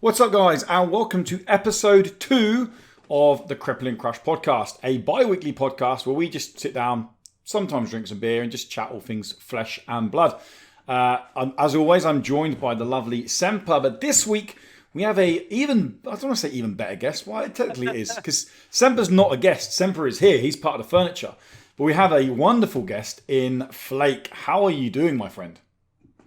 What's up, guys, and welcome to episode 2 of the Crippling Crush podcast, a bi-weekly podcast where we just sit down, sometimes drink some beer, and just chat all things flesh and blood. As always, I'm joined by the lovely Semper, but this week we have I don't want to say even better guest. Well, it technically is, because Semper's not a guest. Semper is here. He's part of the furniture. But we have a wonderful guest in Flake. How are you doing, my friend?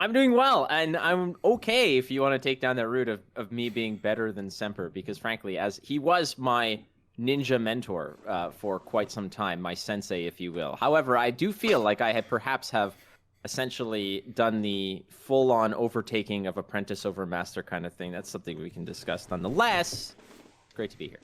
I'm doing well, and I'm okay if you want to take down that route of me being better than Semper, because frankly, as he was my ninja mentor for quite some time, my sensei, if you will. However, I do feel like I perhaps have essentially done the full-on overtaking of apprentice over master kind of thing. That's something we can discuss nonetheless. It's great to be here.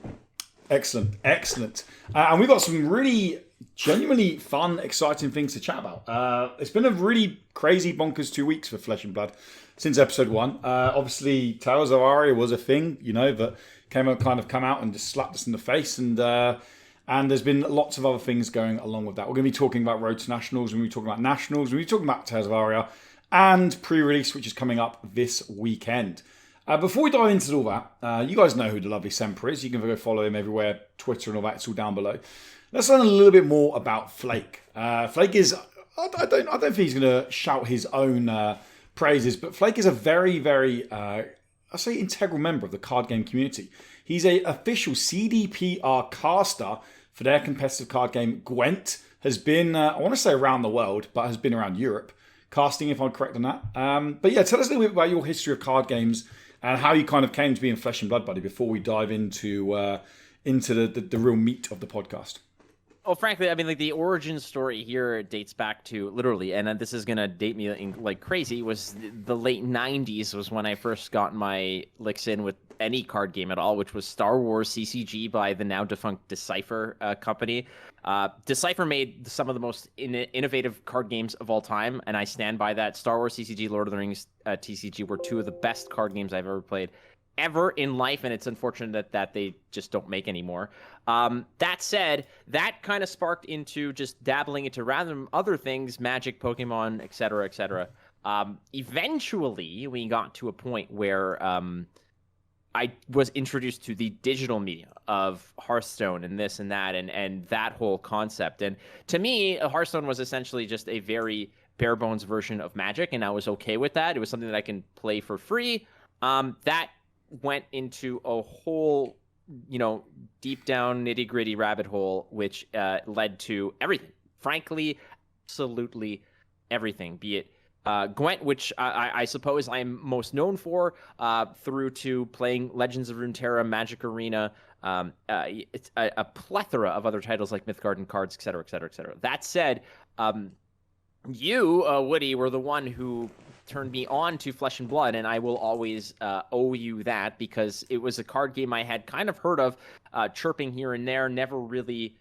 Excellent. And we've got some really genuinely fun, exciting things to chat about. It's been a really crazy, bonkers 2 weeks for Flesh and Blood since episode 1. Obviously, Tales of Aria was a thing, that come out and just slapped us in the face. And there's been lots of other things going along with that. We're going to be talking about Road to Nationals, we're going to be talking about Nationals, we're going to be talking about Tales of Aria, and pre-release, which is coming up this weekend. Before we dive into all that, you guys know who the lovely Semper is. You can go follow him everywhere, Twitter and all that. It's all down below. Let's learn a little bit more about Flake. Flake is, I don't think he's going to shout his own praises, but Flake is a very, very, I say integral member of the card game community. He's an official CDPR caster for their competitive card game. Gwent has been, I want to say around the world, but has been around Europe, casting, if I'm correct on that. But yeah, tell us a little bit about your history of card games and how you kind of came to be in Flesh and Blood, buddy, before we dive into the real meat of the podcast. Well, frankly, I mean, like the origin story here dates back to literally, and this is gonna date me like crazy. Was the late '90s was when I first got my licks in with any card game at all, which was Star Wars CCG by the now defunct Decipher company. Decipher made some of the most innovative card games of all time, and I stand by that. Star Wars CCG, Lord of the Rings TCG were two of the best card games I've ever played. Ever in life, and it's unfortunate that they just don't make anymore. That said, that kind of sparked into just dabbling into random other things, Magic, Pokemon, etc., etc. Eventually, we got to a point where I was introduced to the digital media of Hearthstone and this and that, and that whole concept. And to me, Hearthstone was essentially just a very bare bones version of Magic, and I was okay with that. It was something that I can play for free. That went into a whole, deep down nitty gritty rabbit hole, which led to everything. Frankly, absolutely everything. Be it Gwent, which I suppose I'm most known for, through to playing Legends of Runeterra, Magic Arena, it's a plethora of other titles like Mythgard Cards, etc., etc., etc. That said, you, Woody, were the one who turned me on to Flesh and Blood, and I will always owe you that, because it was a card game I had kind of heard of, chirping here and there, never really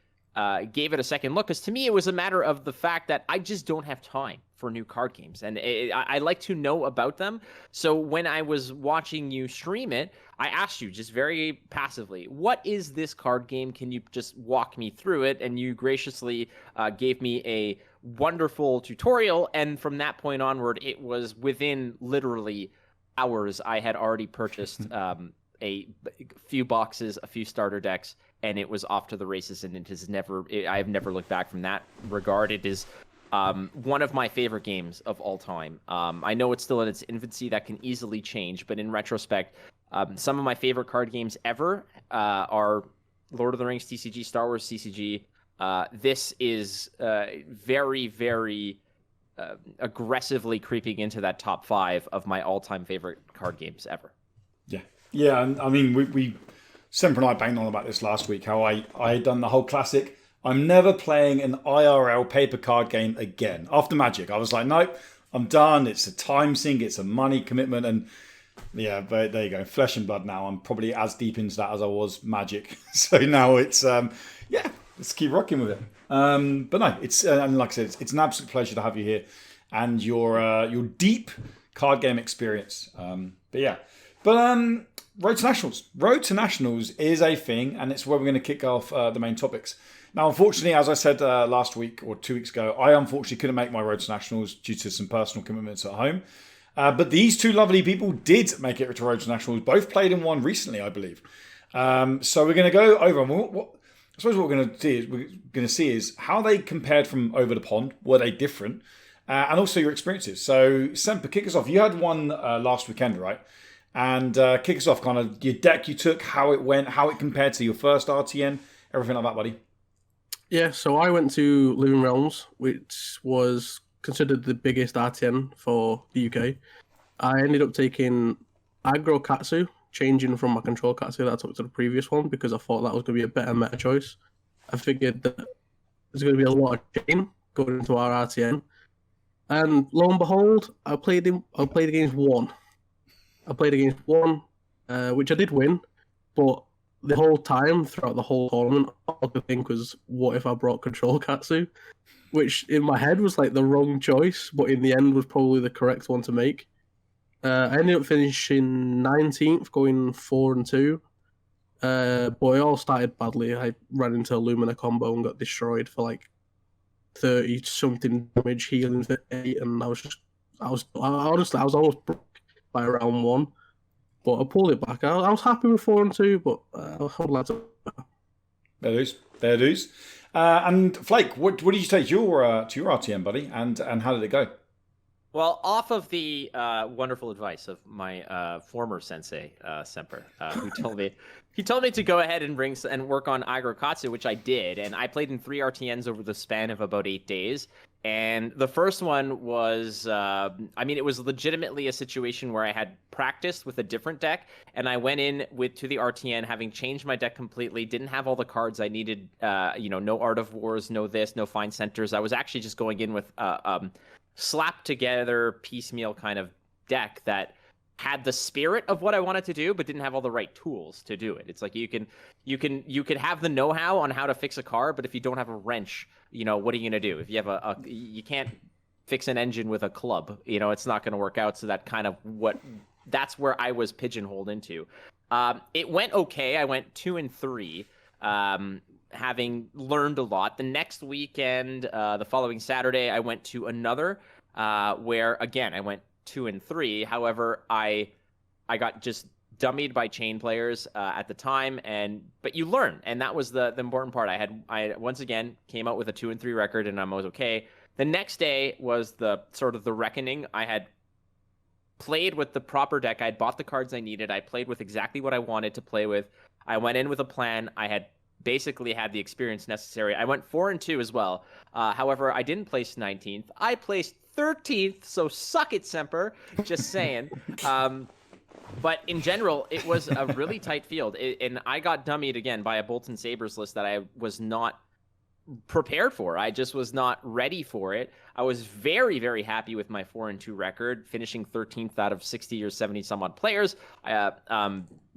gave it a second look, because to me it was a matter of the fact that I just don't have time for new card games, and I like to know about them. So when I was watching you stream it, I asked you just very passively, what is this card game? Can you just walk me through it? And you graciously gave me a wonderful tutorial, and from that point onward, it was within literally hours I had already purchased a few boxes, a few starter decks, and it was off to the races, and I have never looked back from that regard. It is one of my favorite games of all time. I know it's still in its infancy, that can easily change, but in retrospect, some of my favorite card games ever are Lord of the Rings TCG, Star Wars CCG. This is very, very aggressively creeping into that top 5 of my all-time favorite card games ever. Yeah, and I mean, we Semper and I banged on about this last week, how I had done the whole classic, I'm never playing an IRL paper card game again. After Magic, I was like, nope, I'm done. It's a time sink, it's a money commitment, and yeah, but there you go. Flesh and Blood now. I'm probably as deep into that as I was Magic. So now it's, let's keep rocking with it. But no, it's, and like I said, it's an absolute pleasure to have you here and your deep card game experience. Road to Nationals. Road to Nationals is a thing, and it's where we're going to kick off the main topics. Now, unfortunately, as I said last week or 2 weeks ago, I unfortunately couldn't make my Road to Nationals due to some personal commitments at home. But these two lovely people did make it to Rhodes Nationals. Both played in one recently, I believe. So we're going to go over. And I suppose what we're going to see is how they compared from over the pond. Were they different? And also your experiences. So Semper, kick us off. You had one last weekend, right? And kick us off, kind of your deck you took, how it went, how it compared to your first RTN, everything like that, buddy. Yeah, so I went to Living Realms, which was considered the biggest RTN for the UK. I ended up taking Aggro Katsu, changing from my control Katsu that I took to the previous one because I thought that was going to be a better meta choice. I figured that there's going to be a lot of chain going into our RTN. And lo and behold, I played against one. Which I did win, but the whole time throughout the whole tournament, all I could think was, what if I brought Control Katsu? Which in my head was like the wrong choice, but in the end was probably the correct one to make. I ended up finishing 19th, going 4-2. But it all started badly. I ran into a Lumina combo and got destroyed for like 30 something damage, healing for 8, and I was almost broke by round 1. But I pulled it back. I was happy with 4-2, but I would like to. There it is. And Flake, what did you take to your RTM, buddy? And how did it go? Well, off of the wonderful advice of my former sensei, Semper, who told me to go ahead and work on Aggro Katsu, which I did, and I played in 3 RTNs over the span of about 8 days. And the first one was, it was legitimately a situation where I had practiced with a different deck, and I went in to the RTN having changed my deck completely, didn't have all the cards I needed, no Art of Wars, no this, no Fine Centers. I was actually just going in with slapped together piecemeal kind of deck that had the spirit of what I wanted to do, but didn't have all the right tools to do it. It's like you can have the know-how on how to fix a car, but if you don't have a wrench, what are you gonna do? If you have you can't fix an engine with a club, it's not gonna work out. So that's where I was pigeonholed into. It went okay. I went 2-3, having learned a lot. The next weekend, the following Saturday, I went to another where again I went 2-3. However, I got just dummied by chain players at the time, but you learn, and that was the important part. I once again came out with a 2-3 record, and I was okay. The next day was the sort of the reckoning. I had played with the proper deck. I had bought the cards I needed. I played with exactly what I wanted to play with. I went in with a plan. I had basically had the experience necessary. I went 4-2 as well. However, I didn't place 19th. I placed 13th, so suck it, Semper. Just saying. But in general, it was a really tight field. And I got dummied again by a Bolton Sabres list that I was not prepared for. I just was not ready for it. I was very, very happy with my 4-2 record, finishing 13th out of 60 or 70 some odd players.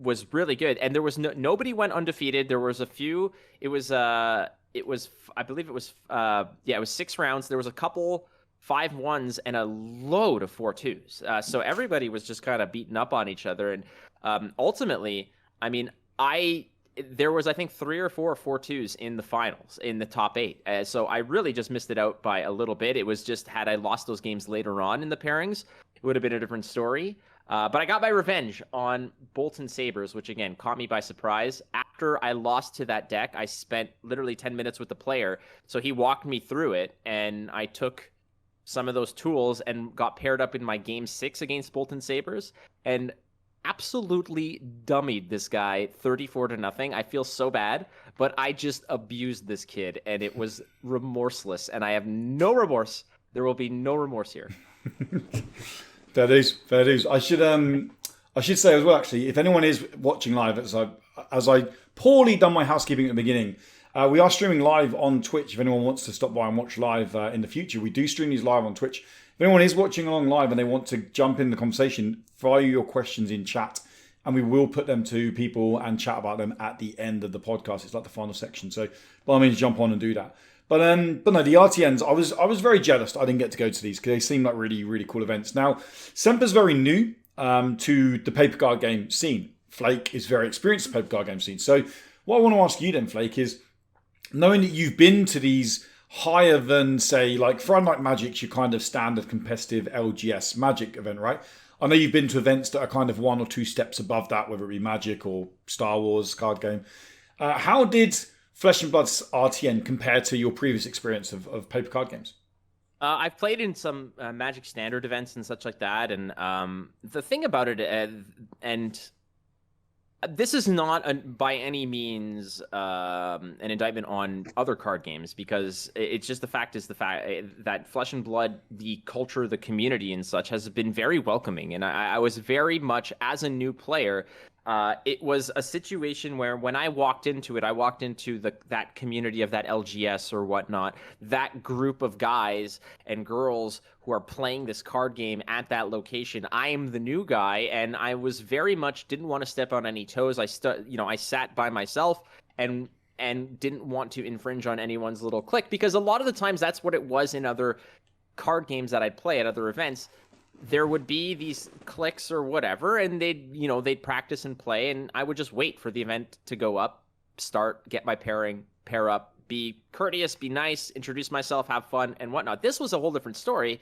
Was really good, and there was nobody went undefeated. There was a few. It was I believe it was 6 rounds. There was a couple 5-1s and a load of 4-2s. So everybody was just kind of beating up on each other, and ultimately, there was, I think, 3 or 4 4-2s in the finals, in the top 8. So I really just missed it out by a little bit. It was just, had I lost those games later on in the pairings, it would have been a different story. But I got my revenge on Bolton Sabres, which, again, caught me by surprise. After I lost to that deck, I spent literally 10 minutes with the player. So he walked me through it, and I took some of those tools and got paired up in my Game 6 against Bolton Sabres, and absolutely dummied this guy 34-0. I feel so bad, but I just abused this kid, and it was remorseless, and I have no remorse. There will be no remorse here. That is. I should say as well, actually, if anyone is watching live, as I poorly done my housekeeping at the beginning, we are streaming live on Twitch. If anyone wants to stop by and watch live in the future, we do stream these live on Twitch. If anyone is watching along live and they want to jump in the conversation, fire your questions in chat, and we will put them to people and chat about them at the end of the podcast. It's like the final section, so by all means, jump on and do that. But no, the RTNs, I was very jealous I didn't get to go to these because they seem like really, really cool events. Now, Semper's very new to the paper card game scene. Flake is very experienced in the paper card game scene. So what I want to ask you then, Flake, is knowing that you've been to these higher than, say, like for unlike Magic's your kind of standard competitive LGS Magic event, right? I know you've been to events that are kind of one or two steps above that, whether it be Magic or Star Wars card game. How did Flesh and Blood's RTN compare to your previous experience of paper card games? I've played in some Magic Standard events and such like that, and the thing about it, and this is not by any means an indictment on other card games, because it's just the fact that Flesh and Blood, the culture, the community and such, has been very welcoming. And I was very much, as a new player, it was a situation where when I walked into it, I walked into that community of that LGS or whatnot, that group of guys and girls who are playing this card game at that location. I am the new guy, and I was very much didn't want to step on any toes. I sat by myself and didn't want to infringe on anyone's little clique, because a lot of the times that's what it was in other card games that I'd play at other events. There would be these cliques or whatever, and they'd practice and play, and I would just wait for the event to go up, start, get my pair up, be courteous, be nice, introduce myself, have fun, and whatnot. This was a whole different story.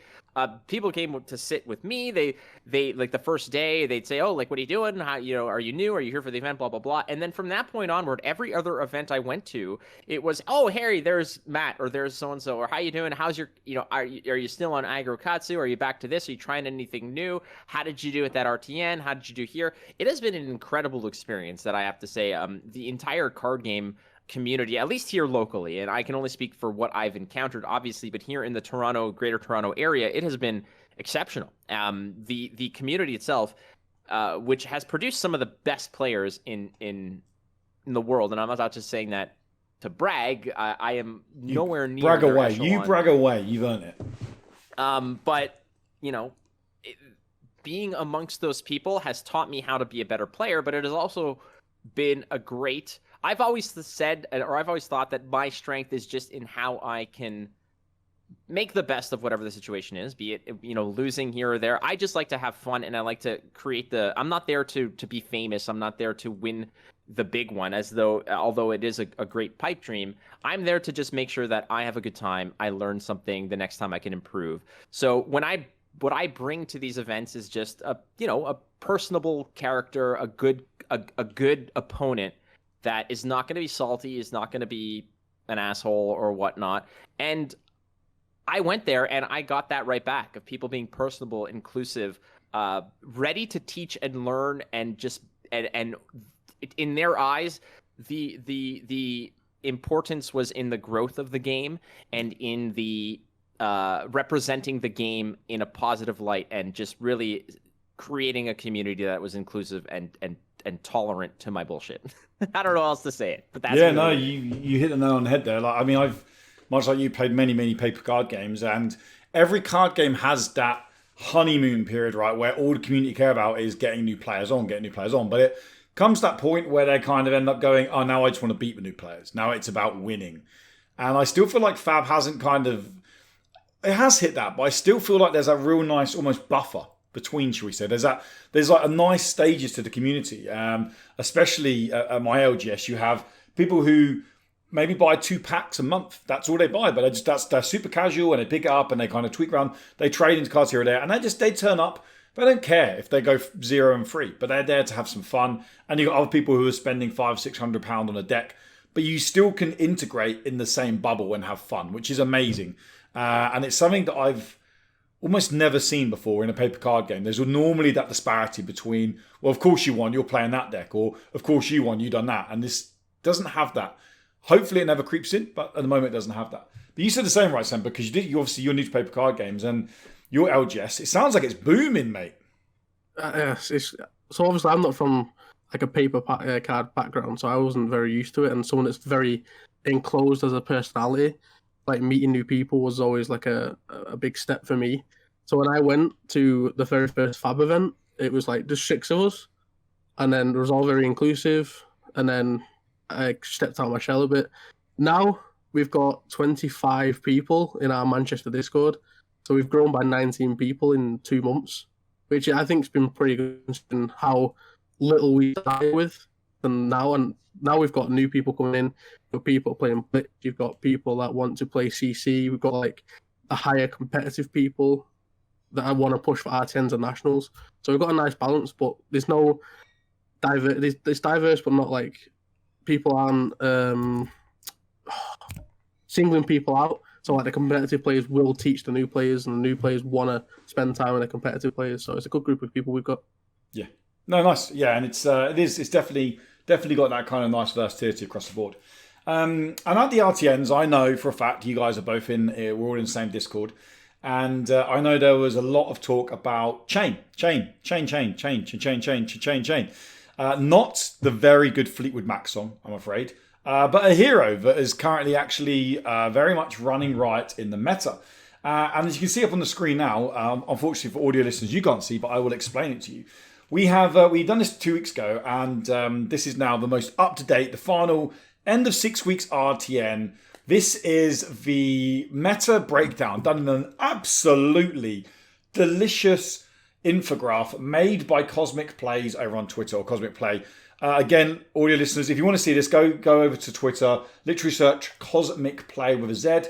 People came to sit with me. They like the first day, they'd say, "Oh, like, what are you doing? How, are you new? Are you here for the event? Blah blah blah." And then from that point onward, every other event I went to, it was, "Oh, Harry, there's Matt, or there's so and so, or how you doing? How's your, are you still on Aggro Katsu? Are you back to this? Are you trying anything new? How did you do at that RTN? How did you do here?" It has been an incredible experience, that I have to say. The entire card game community, at least here locally, and I can only speak for what I've encountered, obviously, but here in the Greater Toronto area, it has been exceptional. The community itself, which has produced some of the best players in the world, and I'm not just saying that to brag. I am nowhere near brag away. echelon. You brag away. You've earned it. But being amongst those people has taught me how to be a better player, but it has also been a great. I've always said, or I've always thought, that my strength is just in how I can make the best of whatever the situation is, be it, losing here or there. I just like to have fun, and I like to create I'm not there to be famous. I'm not there to win the big one, although it is a great pipe dream. I'm there to just make sure that I have a good time. I learn something the next time I can improve. So what I bring to these events is just a personable character, a good opponent that is not going to be salty, is not going to be an asshole or whatnot. And I went there and I got that right back, of people being personable, inclusive, ready to teach and learn, and just and in their eyes, the importance was in the growth of the game and in the representing the game in a positive light, and just really creating a community that was inclusive and tolerant to my bullshit. I don't know how else to say it, but that's you hit the nail on the head there. Like, I mean, I've, much like you, played many paper card games, and every card game has that honeymoon period, right, where all the community care about is getting new players on. But it comes to that point where they kind of end up going, "Oh, now I just want to beat the new players. Now it's about winning." And I still feel like Fab hasn't it has hit that, but I still feel like there's a real nice almost buffer between, shall we say. There's like a nice stages to the community, especially at my LGS. You have people who maybe buy 2 packs a month. That's all they buy, but they're super casual, and they pick it up and they kind of tweak around. They trade into cards here or there, and they turn up. They don't care if they go 0 and 3, but they're there to have some fun. And you've got other people who are spending £500-600 on a deck, but you still can integrate in the same bubble and have fun, which is amazing. And it's something that I've almost never seen before in a paper card game. There's normally that disparity between, well, of course you won, you're playing that deck, or of course you won, you done that. And this doesn't have that. Hopefully it never creeps in, but at the moment it doesn't have that. But you said the same, right, Sam? Because you're new to paper card games, and your LGS, it sounds like it's booming, mate. Yes, so obviously I'm not from like a paper card background, so I wasn't very used to it. And someone that's very enclosed as a personality, like meeting new people, was always like a big step for me. So when I went to the very first Fab event, it was like just 6 of us, and then it was all very inclusive. And then I stepped out of my shell a bit. Now we've got 25 people in our Manchester Discord, so we've grown by 19 people in 2 months, which I think has been pretty good, considering how little we started with. than now. And now we've got new people coming in. You've got people playing Blitz. You've got people that want to play CC. We've got like the higher competitive people that I want to push for RTNs and nationals. So we've got a nice balance, but there's no diverse. It's diverse, but not like people aren't singling people out. So like the competitive players will teach the new players, and the new players want to spend time with the competitive players. So it's a good group of people we've got. Yeah, no, nice. Yeah, and it's definitely got that kind of nice versatility across the board. And at the RTNs, I know for a fact you guys are both in. We're all in the same Discord, and I know there was a lot of talk about chain. Not the very good Fleetwood Mac song, I'm afraid. But a hero that is currently actually very much running right in the meta. And as you can see up on the screen now, unfortunately for audio listeners, you can't see, but I will explain it to you. We've done this 2 weeks ago, and this is now the most up-to-date, the final end of 6 weeks RTN. This is the meta breakdown done in an absolutely delicious infograph made by Cosmic Plays over on Twitter, or Cosmic Play. Again, audio listeners, if you want to see this, go over to Twitter, literally search Cosmic Play with a Z,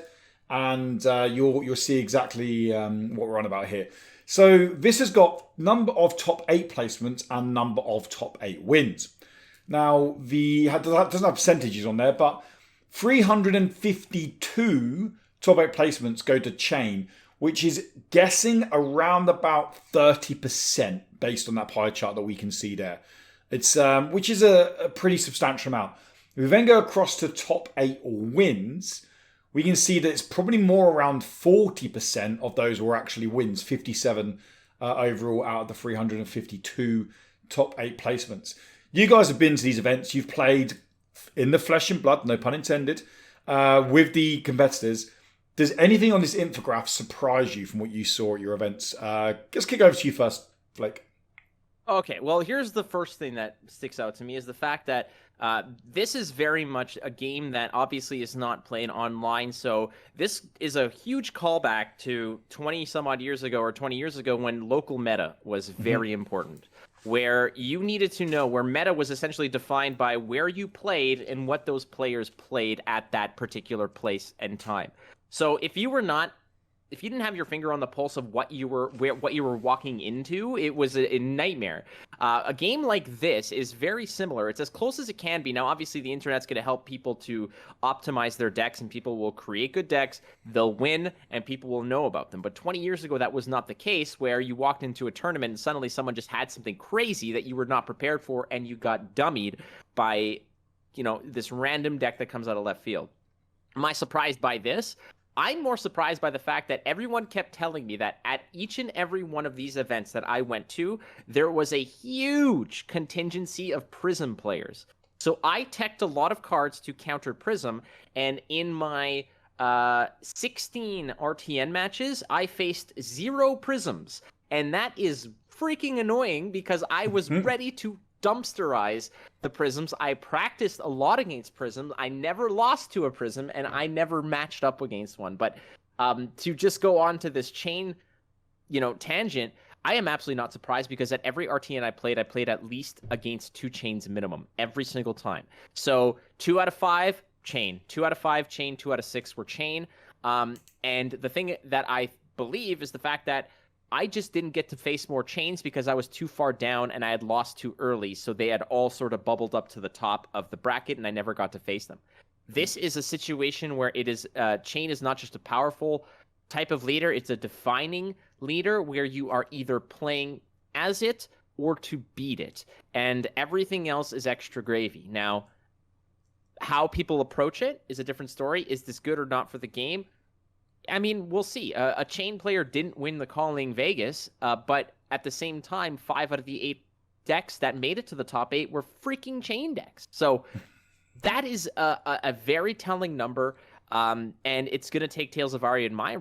and you'll see exactly what we're on about here. So this has got number of top 8 placements and number of top 8 wins. Now, that doesn't have percentages on there, but 352 top 8 placements go to Chain, which is guessing around about 30% based on that pie chart that we can see there. It's which is a pretty substantial amount. If we then go across to top 8 wins, we can see that it's probably more around 40% of those were actually wins, 57 overall out of the 352 top 8 placements. You guys have been to these events. You've played in the flesh and blood, no pun intended, with the competitors. Does anything on this infograph surprise you from what you saw at your events? Let's kick over to you first, Flake. Okay, well, here's the first thing that sticks out to me is the fact that this is very much a game that obviously is not played online. So this is a huge callback to 20 some odd years ago or 20 years ago when local meta was very important, where you needed to know where meta was essentially defined by where you played and what those players played at that particular place and time. So if you didn't have your finger on the pulse of what you were walking into, it was a nightmare. A game like this is very similar. It's as close as it can be. Now, obviously, the internet's going to help people to optimize their decks, and people will create good decks. They'll win, and people will know about them. But 20 years ago, that was not the case, where you walked into a tournament and suddenly someone just had something crazy that you were not prepared for, and you got dummied by, this random deck that comes out of left field. Am I surprised by this? I'm more surprised by the fact that everyone kept telling me that at each and every one of these events that I went to, there was a huge contingency of Prism players. So I teched a lot of cards to counter Prism, and in my 16 RTN matches, I faced 0 Prisms. And that is freaking annoying because I was ready to dumpsterize the Prisms. I practiced a lot against Prisms. I never lost to a Prism, and I never matched up against one. But to just go on to this chain, tangent, I am absolutely not surprised because at every RTN I played at least against 2 chains minimum every single time. So 2 out of 5 chain, 2 out of 5 chain, 2 out of 6 were chain. And the thing that I believe is the fact that I just didn't get to face more chains because I was too far down and I had lost too early. So they had all sort of bubbled up to the top of the bracket and I never got to face them. This is a situation where it is chain is not just a powerful type of leader. It's a defining leader where you are either playing as it or to beat it. And everything else is extra gravy. Now, how people approach it is a different story. Is this good or not for the game? I mean, we'll see. A chain player didn't win the Calling Vegas, but at the same time, 5 out of the 8 decks that made it to the top 8 were freaking chain decks. So that is a very telling number, and it's going to take Tales of Aria, in my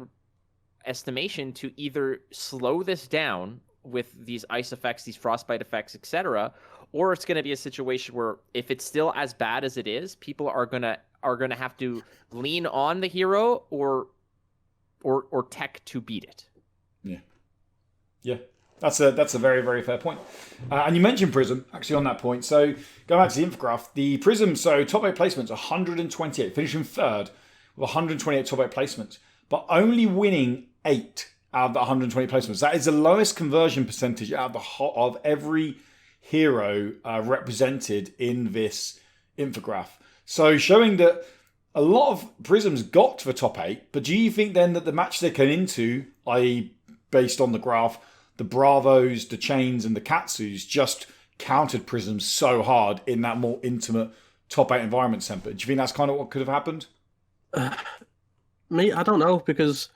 estimation, to either slow this down with these ice effects, these frostbite effects, etc., or it's going to be a situation where if it's still as bad as it is, people are going to have to lean on the hero or tech to beat it. Yeah. That's a very, very fair point. And you mentioned Prism, actually, on that point. So going back to the infograph, the Prism, so top 8 placements, 128, finishing third with 128 top 8 placements, but only winning 8 out of the 120 placements. That is the lowest conversion percentage out of every hero represented in this infograph. So showing that a lot of Prisms got to the top 8, but do you think then that the match they came into, i.e. based on the graph, the Bravos, the Chains, and the Katsus just countered Prisms so hard in that more intimate top 8 environment, Semper? Do you think that's kind of what could have happened? Me, I don't know, because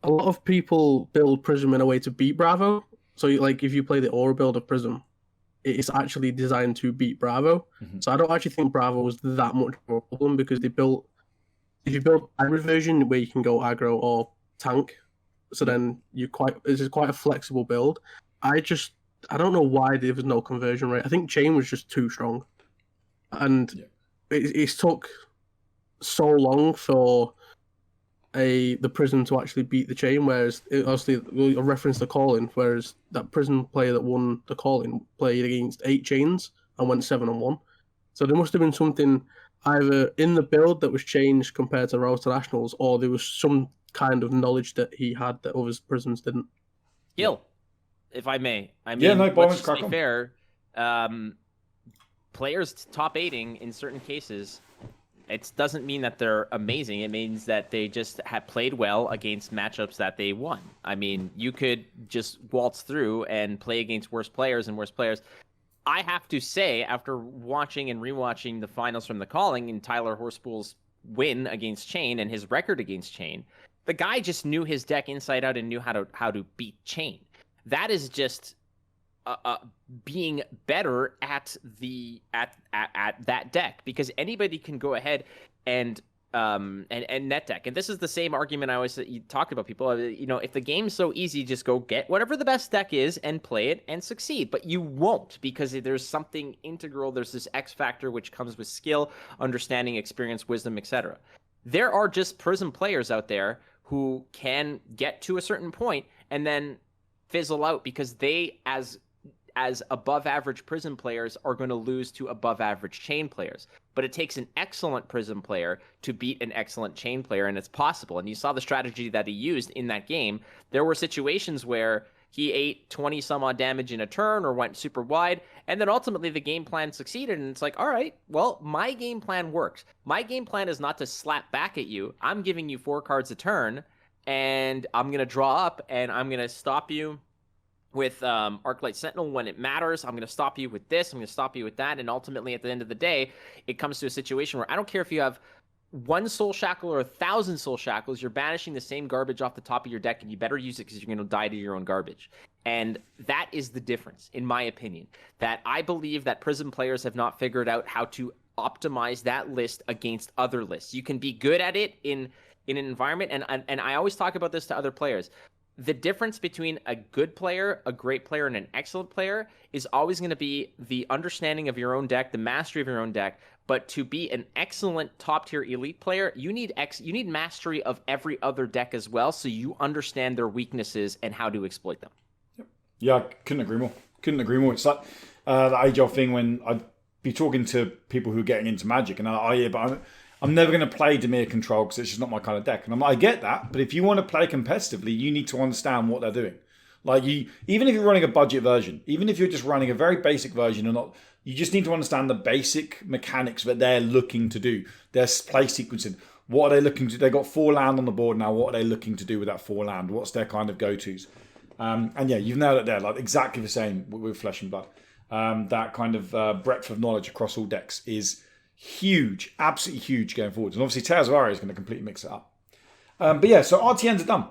a lot of people build Prism in a way to beat Bravo. So, like, if you play the Aura build of Prism, it's actually designed to beat Bravo. Mm-hmm. So I don't actually think Bravo was that much of a problem, because if you build hybrid version where you can go aggro or tank, so then this is quite a flexible build. I don't know why there was no conversion rate. I think Chain was just too strong, and it took so long for the Prism to actually beat the Chain. Whereas obviously a reference to Calling, whereas that Prism player that won the Calling played against 8 Chains and went 7-1. So there must have been something either in the build that was changed compared to Road to Nationals, or there was some kind of knowledge that he had that other Prisms didn't. Gil, if I may. I mean, let's be fair. Players top 8ing in certain cases, it doesn't mean that they're amazing. It means that they just have played well against matchups that they won. I mean, you could just waltz through and play against worse players and worse players. I have to say, after watching and rewatching the finals from the Calling and Tyler Horspool's win against Chain and his record against Chain, the guy just knew his deck inside out and knew how to beat Chain. That is just being better at that deck, because anybody can go ahead and net deck. And this is the same argument I always talk about people. If the game's so easy, just go get whatever the best deck is and play it and succeed. But you won't, because there's something integral. There's this X factor which comes with skill, understanding, experience, wisdom, etc. There are just Prism players out there who can get to a certain point and then fizzle out, because they, as above average Prism players, are going to lose to above average Chain players. But it takes an excellent Prism player to beat an excellent Chain player, and it's possible. And you saw the strategy that he used in that game. There were situations where he ate 20 some odd damage in a turn or went super wide, and then ultimately the game plan succeeded, and it's like, all right, well, my game plan works. My game plan is not to slap back at you. I'm giving you 4 cards a turn, and I'm going to draw up, and I'm going to stop you with Arclight Sentinel when it matters. I'm going to stop you with this. I'm going to stop you with that. And ultimately, at the end of the day, it comes to a situation where I don't care if you have 1 Soul Shackle or 1,000 Soul Shackles, you're banishing the same garbage off the top of your deck, and you better use it because you're going to die to your own garbage. And that is the difference, in my opinion, that I believe that Prism players have not figured out how to optimize that list against other lists. You can be good at it in an environment, and I always talk about this to other players. The difference between a good player, a great player, and an excellent player is always going to be the understanding of your own deck, the mastery of your own deck. But to be an excellent top-tier elite player, you need mastery of every other deck as well, so you understand their weaknesses and how to exploit them. Yeah, I couldn't agree more. It's like the age-old thing when I'd be talking to people who are getting into Magic, and I'm never going to play Dimir Control because it's just not my kind of deck. And I get that, but if you want to play competitively, you need to understand what they're doing. Like even if you're running a budget version, even if you're just running a very basic version or not, you just need to understand the basic mechanics that they're looking to do. Their play sequencing. What are they looking to do? They've got 4 land on the board now. What are they looking to do with that 4 land? What's their kind of go-tos? And yeah, you've nailed it there. Like exactly the same with Flesh and Blood. That kind of breadth of knowledge across all decks is huge, absolutely huge going forward. And obviously Tales of Aria is going to completely mix it up. But yeah, so RTNs are done.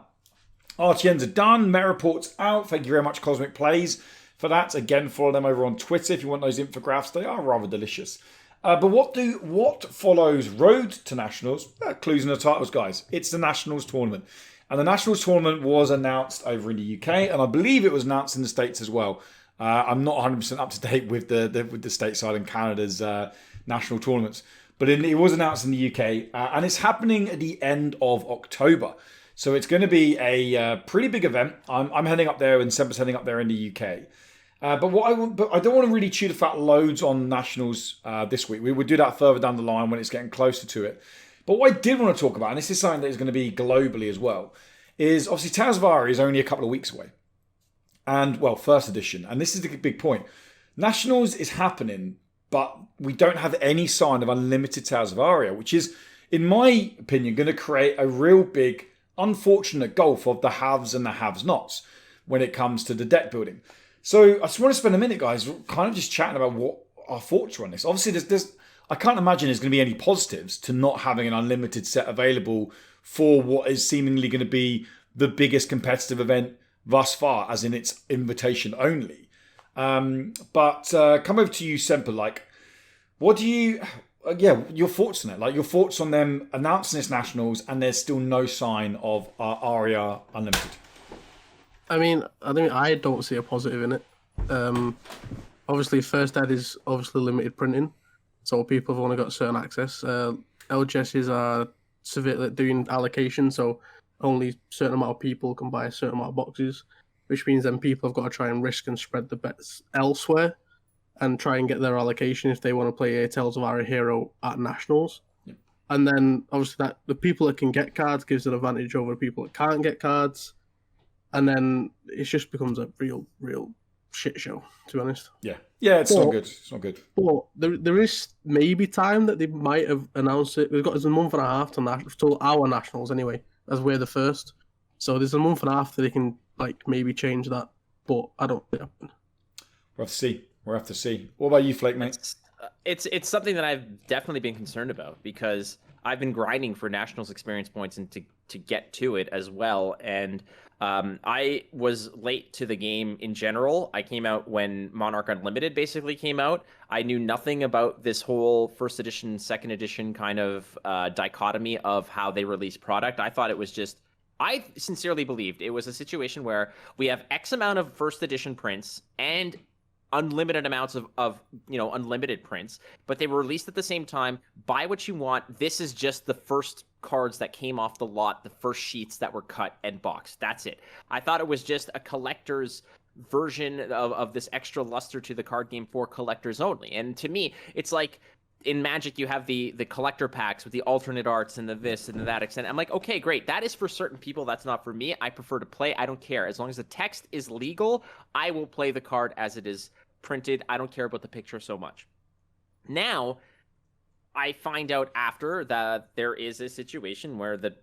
RTNs are done. Meta reports out. Thank you very much, Cosmic Plays, for that. Again, follow them over on Twitter if you want those infographs. They are rather delicious. But what follows Road to Nationals? Clues in the titles, guys. It's the Nationals tournament. And the Nationals tournament was announced over in the UK, and I believe it was announced in the States as well. I'm not 100% up to date with the stateside and Canada's national tournaments, but it was announced in the UK, and it's happening at the end of October. So it's going to be a pretty big event. I'm heading up there, and Semper's heading up there in the UK. But I don't want to really chew the fat loads on Nationals this week. We would do that further down the line when it's getting closer to it. But what I did want to talk about, and this is something that is going to be globally as well, is obviously Tales of Aria is only a couple of weeks away. And, well, first edition. And this is the big point. Nationals is happening, but we don't have any sign of unlimited Tales of Aria, which is, in my opinion, going to create a real big, unfortunate gulf of the haves and the have-nots when it comes to the deck building. So I just want to spend a minute, guys, kind of just chatting about what our thoughts are on this. Obviously, there's I can't imagine there's going to be any positives to not having an unlimited set available for what is seemingly going to be the biggest competitive event thus far, as in its invitation only. But come over to you, Semper. Like, what do you... your thoughts on it. Like, your thoughts on them announcing this Nationals and there's still no sign of Aria Unlimited. I mean, I don't see a positive in it. Obviously, First Ed is obviously limited printing, so people have only got certain access. LGSs are severely doing allocation, so only a certain amount of people can buy a certain amount of boxes, which means then people have got to try and risk and spread the bets elsewhere and try and get their allocation if they want to play a Tales of Aria hero at Nationals. Yep. And then, obviously, that the people that can get cards gives an advantage over the people that can't get cards. And then it just becomes a real shit show, to be honest. Yeah, it's not good. It's not good. But there is maybe time that they might have announced it. We've got a month and a half to our Nationals anyway, as we're the first. So there's a month and a half that they can maybe change that. But I don't think it happened. We'll have to see. What about you, Flake, mate? It's something that I've definitely been concerned about because I've been grinding for Nationals experience points and to get to it as well. And I was late to the game in general. I came out when Monarch Unlimited basically came out. I knew nothing about this whole first edition, second edition kind of dichotomy of how they release product. I thought it was just, I sincerely believed it was a situation where we have X amount of first edition prints and unlimited amounts of unlimited prints, but they were released at the same time. Buy what you want. This is just the first cards that came off the lot, the first sheets that were cut and boxed. That's it. I thought it was just a collector's version of this extra luster to the card game for collectors only. And to me, it's like in Magic, you have the collector packs with the alternate arts and the this and the that extent. I'm like, okay, great. That is for certain people. That's not for me. I prefer to play. I don't care. As long as the text is legal, I will play the card as it is printed. I don't care about the picture so much. Now, I find out after that there is a situation where the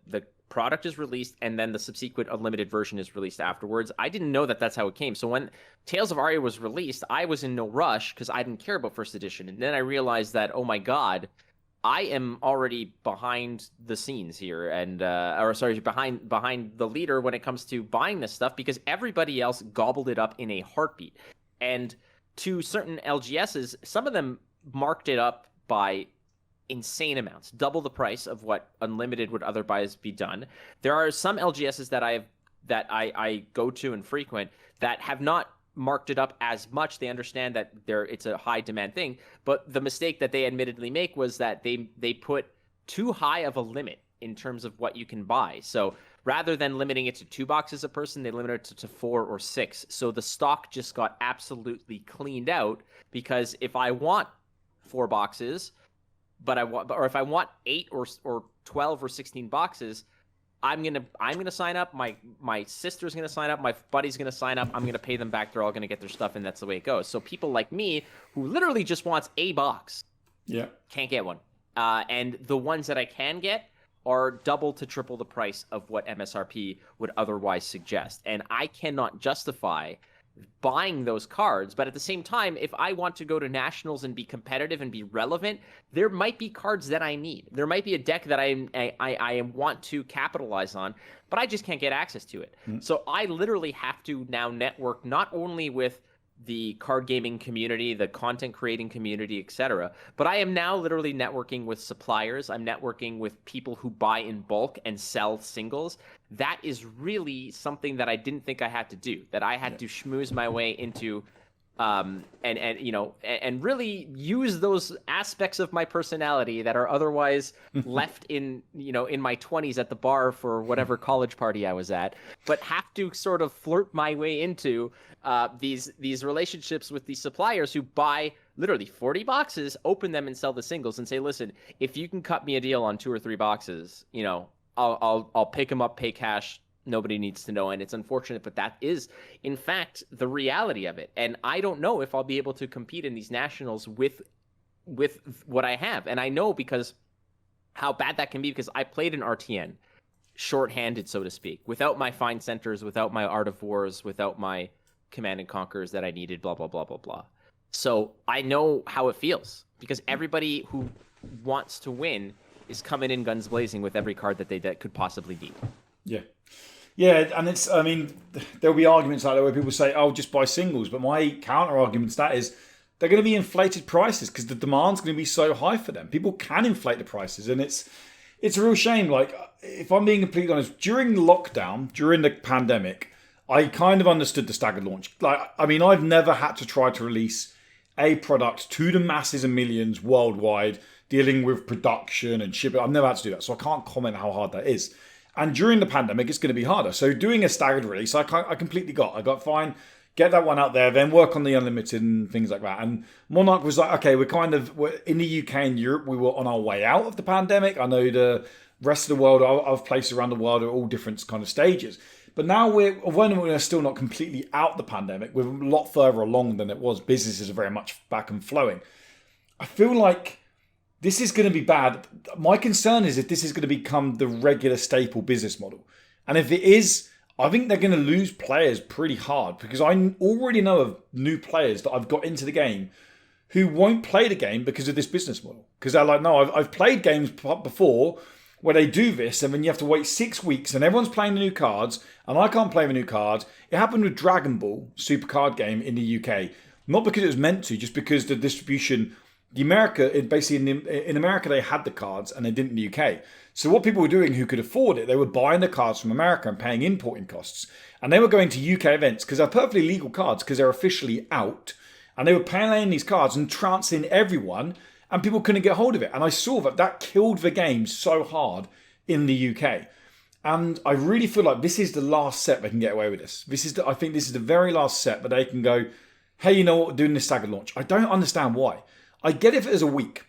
product is released and then the subsequent unlimited version is released afterwards. I didn't know that that's how it came. So when Tales of Aria was released, I was in no rush because I didn't care about first edition. And then I realized that, oh my God, I am already behind the scenes here and behind the leader when it comes to buying this stuff because everybody else gobbled it up in a heartbeat. And to certain LGSs, some of them marked it up by insane amounts, double the price of what unlimited would otherwise be done. There are some LGSs that I go to and frequent that have not marked it up as much. They understand that it's a high demand thing, but the mistake that they admittedly make was that they put too high of a limit in terms of what you can buy. So rather than limiting it to 2 boxes a person, they limited it to 4 or 6. So the stock just got absolutely cleaned out because if I want 4 boxes, or if I want 8 or 12 or 16 boxes, I'm gonna sign up. My sister's gonna sign up. My buddy's gonna sign up. I'm gonna pay them back. They're all gonna get their stuff, and that's the way it goes. So people like me, who literally just wants a box, can't get one. And the ones that I can get are double to triple the price of what MSRP would otherwise suggest. And I cannot justify buying those cards, but at the same time, if I want to go to Nationals and be competitive and be relevant, there might be cards that I need. There might be a deck that I want to capitalize on, but I just can't get access to it. So I literally have to now network not only with the card gaming community, the content creating community, etc., but I am now literally networking with suppliers. I'm networking with people who buy in bulk and sell singles. That is really something that I didn't think I had to do, that I had to schmooze my way into and really use those aspects of my personality that are otherwise left in my 20s at the bar for whatever college party I was at, but have to sort of flirt my way into these relationships with these suppliers who buy literally 40 boxes, open them and sell the singles, and say, listen, if you can cut me a deal on 2 or 3 boxes, I'll pick them up, pay cash. Nobody needs to know, and it's unfortunate, but that is, in fact, the reality of it. And I don't know if I'll be able to compete in these nationals with what I have. And I know because how bad that can be, because I played in RTN, shorthanded, so to speak, without my fine centers, without my Art of Wars, without my Command and Conquers that I needed, blah, blah, blah, blah, blah. So I know how it feels, because everybody who wants to win is coming in guns blazing with every card that could possibly need. Yeah. Yeah, and there'll be arguments like that where people say, oh, just buy singles. But my counter argument to that is they're going to be inflated prices because the demand's going to be so high for them. People can inflate the prices, and it's a real shame. Like, if I'm being completely honest, during lockdown, during the pandemic, I kind of understood the staggered launch. I've never had to try to release a product to the masses and millions worldwide, dealing with production and shipping. I've never had to do that, so I can't comment how hard that is. And during the pandemic, it's going to be harder. So doing a staggered release, I completely got fine, get that one out there, then work on the unlimited and things like that. And Monarch was like, okay, we're in the UK and Europe, we were on our way out of the pandemic. I know the rest of the world, other places around the world are all different kind of stages. But now we're still not completely out the pandemic, we're a lot further along than it was. Businesses are very much back and flowing. I feel like this is going to be bad. My concern is if this is going to become the regular staple business model. And if it is, I think they're going to lose players pretty hard, because I already know of new players that I've got into the game who won't play the game because of this business model. Because they're like, no, I've played games before where they do this, and then you have to wait 6 weeks and everyone's playing the new cards and I can't play the new cards. It happened with Dragon Ball Super Card Game in the UK. Not because it was meant to, just because the distribution... in America, they had the cards and they didn't in the UK. So what people were doing who could afford it, they were buying the cards from America and paying importing costs. And they were going to UK events because they're perfectly legal cards because they're officially out. And they were playing these cards and trouncing everyone, and people couldn't get hold of it. And I saw that killed the game so hard in the UK. And I really feel like this is the last set they can get away with this. I think this is the very last set that they can go, hey, you know what, we're doing this staggered launch. I don't understand why. I get if it was a week.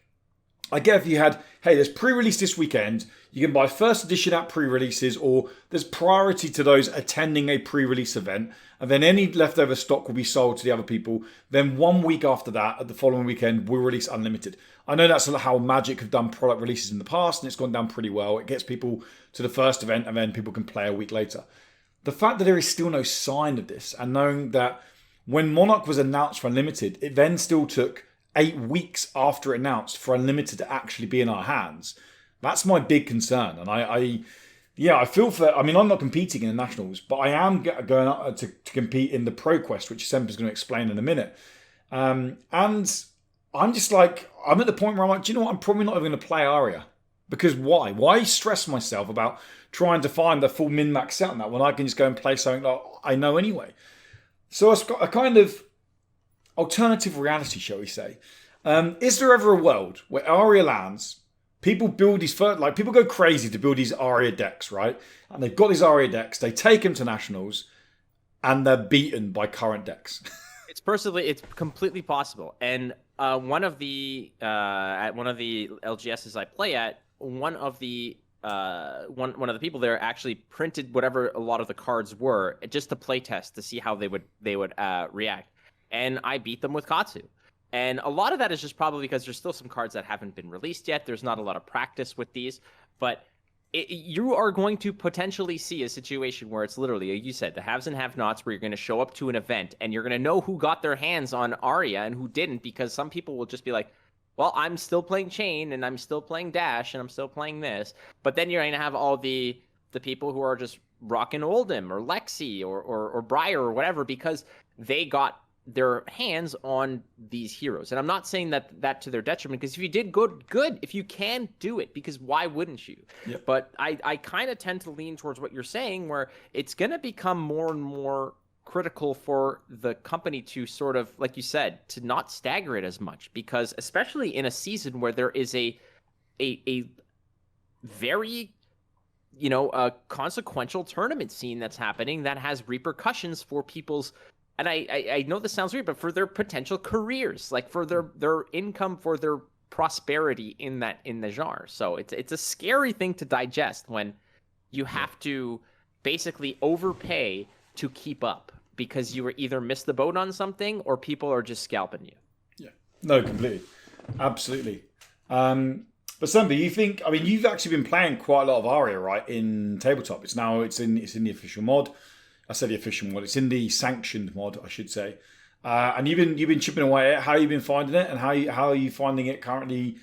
I get if you had, hey, there's pre-release this weekend, you can buy first edition at pre-releases, or there's priority to those attending a pre-release event, and then any leftover stock will be sold to the other people. Then 1 week after that, at the following weekend, we'll release unlimited. I know that's how Magic have done product releases in the past, and it's gone down pretty well. It gets people to the first event, and then people can play a week later. The fact that there is still no sign of this, and knowing that when Monarch was announced for unlimited, it then still took 8 weeks after it announced for unlimited to actually be in our hands. That's my big concern. And I feel for, I'm not competing in the nationals, but I am going up to compete in the Proquest, which Semper's going to explain in a minute. And I'm just like, I'm at the point where I'm like, do you know what? I'm probably not even going to play Aria. Because why? Why stress myself about trying to find the full min-max set on that when I can just go and play something that I know anyway? So it's got a kind of alternative reality, shall we say. Is there ever a world where Aria lands, people build these, people go crazy to build these Aria decks, right? And they've got these Aria decks, they take them to nationals, and they're beaten by current decks. It's completely possible. And one of the LGSs I play at, one of the people there actually printed whatever a lot of the cards were just to play test to see how they would react. And I beat them with Katsu. And a lot of that is just probably because there's still some cards that haven't been released yet. There's not a lot of practice with these. But you are going to potentially see a situation where it's literally, like you said, the haves and have-nots, where you're going to show up to an event and you're going to know who got their hands on Aria and who didn't, because some people will just be like, well, I'm still playing Chain and I'm still playing Dash and I'm still playing this. But then you're going to have all the people who are just rocking Oldhim or Lexi or Briar or whatever, because they got their hands on these heroes. And I'm not saying that to their detriment, because if you did good. If you can do it, because why wouldn't you? Yep. But I kind of tend to lean towards what you're saying, where it's going to become more and more critical for the company to sort of, like you said, to not stagger it as much, because especially in a season where there is a very consequential tournament scene that's happening that has repercussions for people's, and I know this sounds weird, but for their potential careers, like for their income, for their prosperity in the genre. So it's a scary thing to digest when you have to basically overpay to keep up because you either missed the boat on something or people are just scalping you. Yeah, no, completely, absolutely. But Semper, you think? I mean, you've actually been playing quite a lot of Aria, right? In tabletop, it's in the official mod. I said the official mod. It's in the sanctioned mod, I should say. And you've been chipping away at it. How have you been finding it, and how are you finding it currently?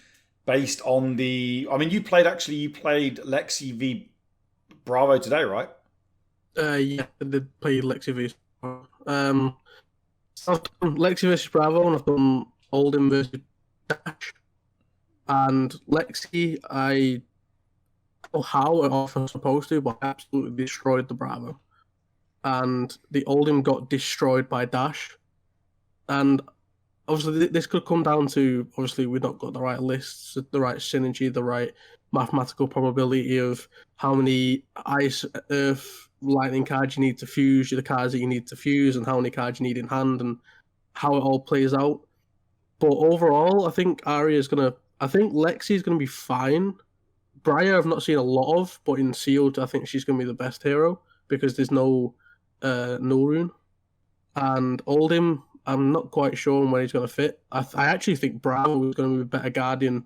Based on the, I mean, you played Lexi v Bravo today, right? Yeah, I did play Lexi v. I've done Lexi versus Bravo, and I've done Oldham versus Dash. And Lexi, I don't know how it off was supposed to, but I absolutely destroyed the Bravo. And the Oldham got destroyed by Dash. And obviously, this could come down to, obviously, we've not got the right lists, the right synergy, the right mathematical probability of how many ice, earth, lightning cards you need to fuse, the cards that you need to fuse, and how many cards you need in hand, and how it all plays out. But overall, I think Lexi's going to be fine. Briar, I've not seen a lot of, but in Sealed, I think she's going to be the best hero because there's no rune. And Oldham, I'm not quite sure when he's going to fit. I actually think Bravo is going to be a better Guardian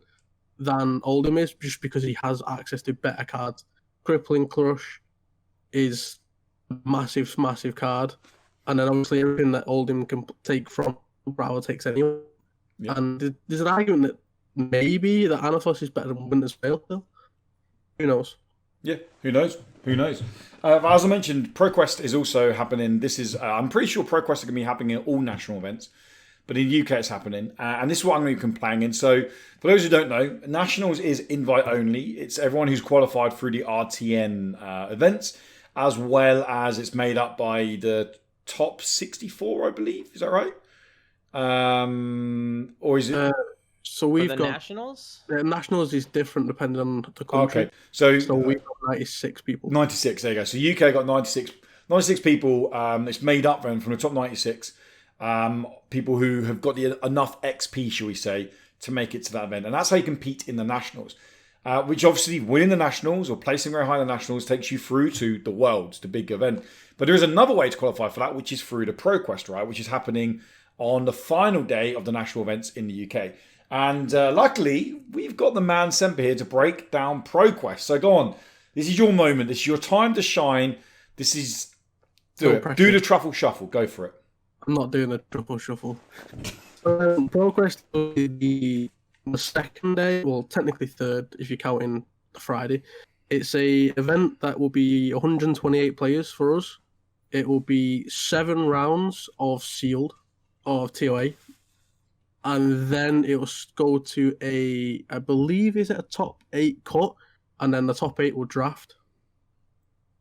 than Oldham is, just because he has access to better cards. Crippling Crush is a massive, massive card. And then obviously everything that Oldham can take from Bravo takes anyway. Yeah. And there's an argument that maybe that Anathos is better than Winter's Veil, though. Who knows? Yeah, who knows? Who knows? As I mentioned, Proquest is also happening. This is, I'm pretty sure Proquest are going to be happening in all national events, but in the UK it's happening. And this is what I'm going to be playing in. So, for those who don't know, Nationals is invite only. It's everyone who's qualified through the RTN events, as well as it's made up by the top 64, I believe. Is that right? Or is it? So we've got Nationals. Nationals is different depending on the country. Okay, so we've got 96 people. 96. There you go. So UK got 96 people. It's made up then from the top 96 people who have got enough XP, shall we say, to make it to that event, and that's how you compete in the Nationals. Which obviously winning the Nationals or placing very high in the Nationals takes you through to the Worlds, the big event. But there is another way to qualify for that, which is through the Proquest, right? Which is happening on the final day of the national events in the UK. And luckily, we've got the man Semper here to break down Proquest. So go on. This is your moment. This is your time to shine. This is... Do the truffle shuffle. Go for it. I'm not doing the truffle shuffle. Proquest will be the second day, well, technically third, if you're counting the Friday. It's a event that will be 128 players for us. It will be 7 rounds of sealed, of TOA. And then it will go to I believe, is it a top 8 cut? And then the top 8 will draft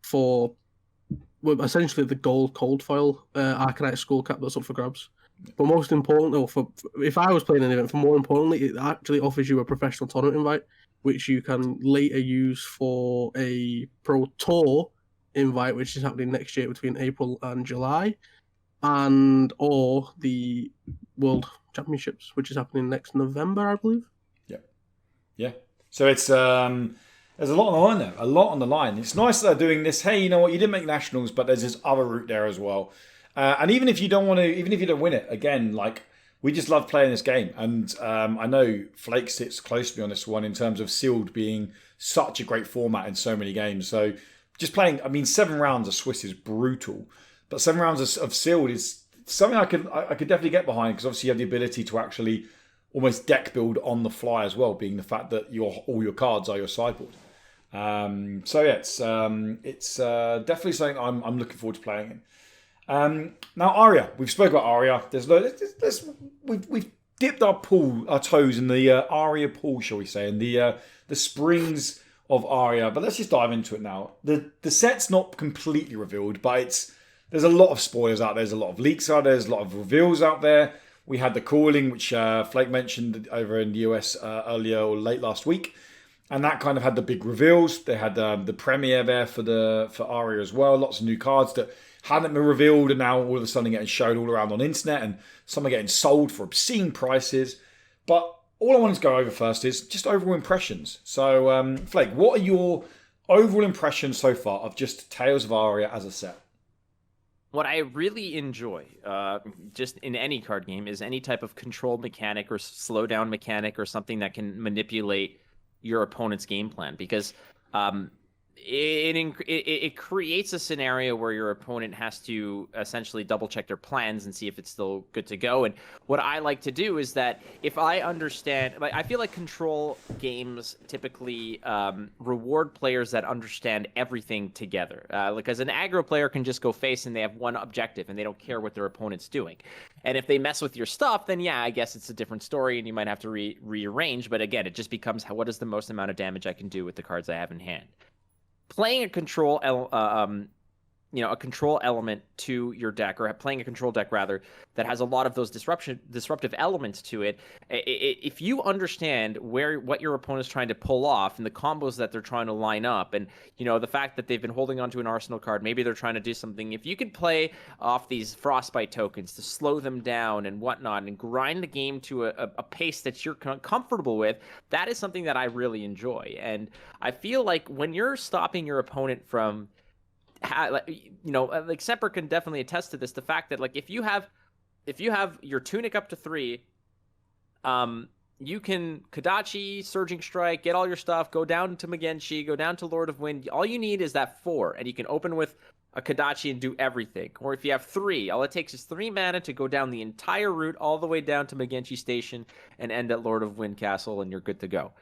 for essentially the gold cold foil Arcanite Skull Cap that's up for grabs. But most importantly, if I was playing an event, more importantly, it actually offers you a professional tournament invite, which you can later use for a Pro Tour invite, which is happening next year between April and July, or the World Championships, which is happening next November, I believe. Yeah. So it's there's a lot on the line there. A lot on the line. It's nice that they're doing this. Hey, you know what? You didn't make Nationals, but there's this other route there as well. And even if you don't want to, even if you don't win it, again, like, we just love playing this game. And I know Flake sits close to me on this one in terms of Sealed being such a great format in so many games. So just playing, 7 rounds of Swiss is brutal, but 7 rounds of Sealed is something I could definitely get behind, because obviously you have the ability to actually almost deck build on the fly as well, being the fact that all your cards are your sideboard. So yeah, it's definitely something I'm looking forward to playing in. Now Aria, we've spoken about Aria. We've dipped our toes in the Aria pool, shall we say, in the springs of Aria. But let's just dive into it now. The set's not completely revealed, but there's a lot of spoilers out there. There's a lot of leaks out there. There's a lot of reveals out there. We had the calling, which Flake mentioned over in the US earlier or late last week. And that kind of had the big reveals. They had the premiere there for Aria as well. Lots of new cards that hadn't been revealed and now all of a sudden getting showed all around on the internet, and some are getting sold for obscene prices. But all I wanted to go over first is just overall impressions. So, Flake, what are your overall impressions so far of just Tales of Aria as a set? What I really enjoy, just in any card game, is any type of control mechanic or slowdown mechanic or something that can manipulate your opponent's game plan, because it creates a scenario where your opponent has to essentially double check their plans and see if it's still good to go. And what I like to do is that if I understand, like, I feel like control games typically reward players that understand everything together. Like, as an aggro player can just go face and they have one objective and they don't care what their opponent's doing. And if they mess with your stuff, then yeah, I guess it's a different story and you might have to rearrange. But again, it just becomes what is the most amount of damage I can do with the cards I have in hand. Playing a control a control element to your deck, or playing a control deck rather, that has a lot of those disruptive elements to it. If you understand what your opponent is trying to pull off and the combos that they're trying to line up, and the fact that they've been holding onto an arsenal card, maybe they're trying to do something. If you could play off these frostbite tokens to slow them down and whatnot, and grind the game to a pace that you're comfortable with, that is something that I really enjoy. And I feel like when you're stopping your opponent from like Semper can definitely attest to this. The fact that, like, if you have your Tunic up to 3, you can Kodachi, Surging Strike, get all your stuff, go down to Magenshi, go down to Lord of Wind. All you need is that 4, and you can open with a Kodachi and do everything. Or if you have 3, all it takes is 3 mana to go down the entire route all the way down to Magenshi Station and end at Lord of Wind Castle, and you're good to go.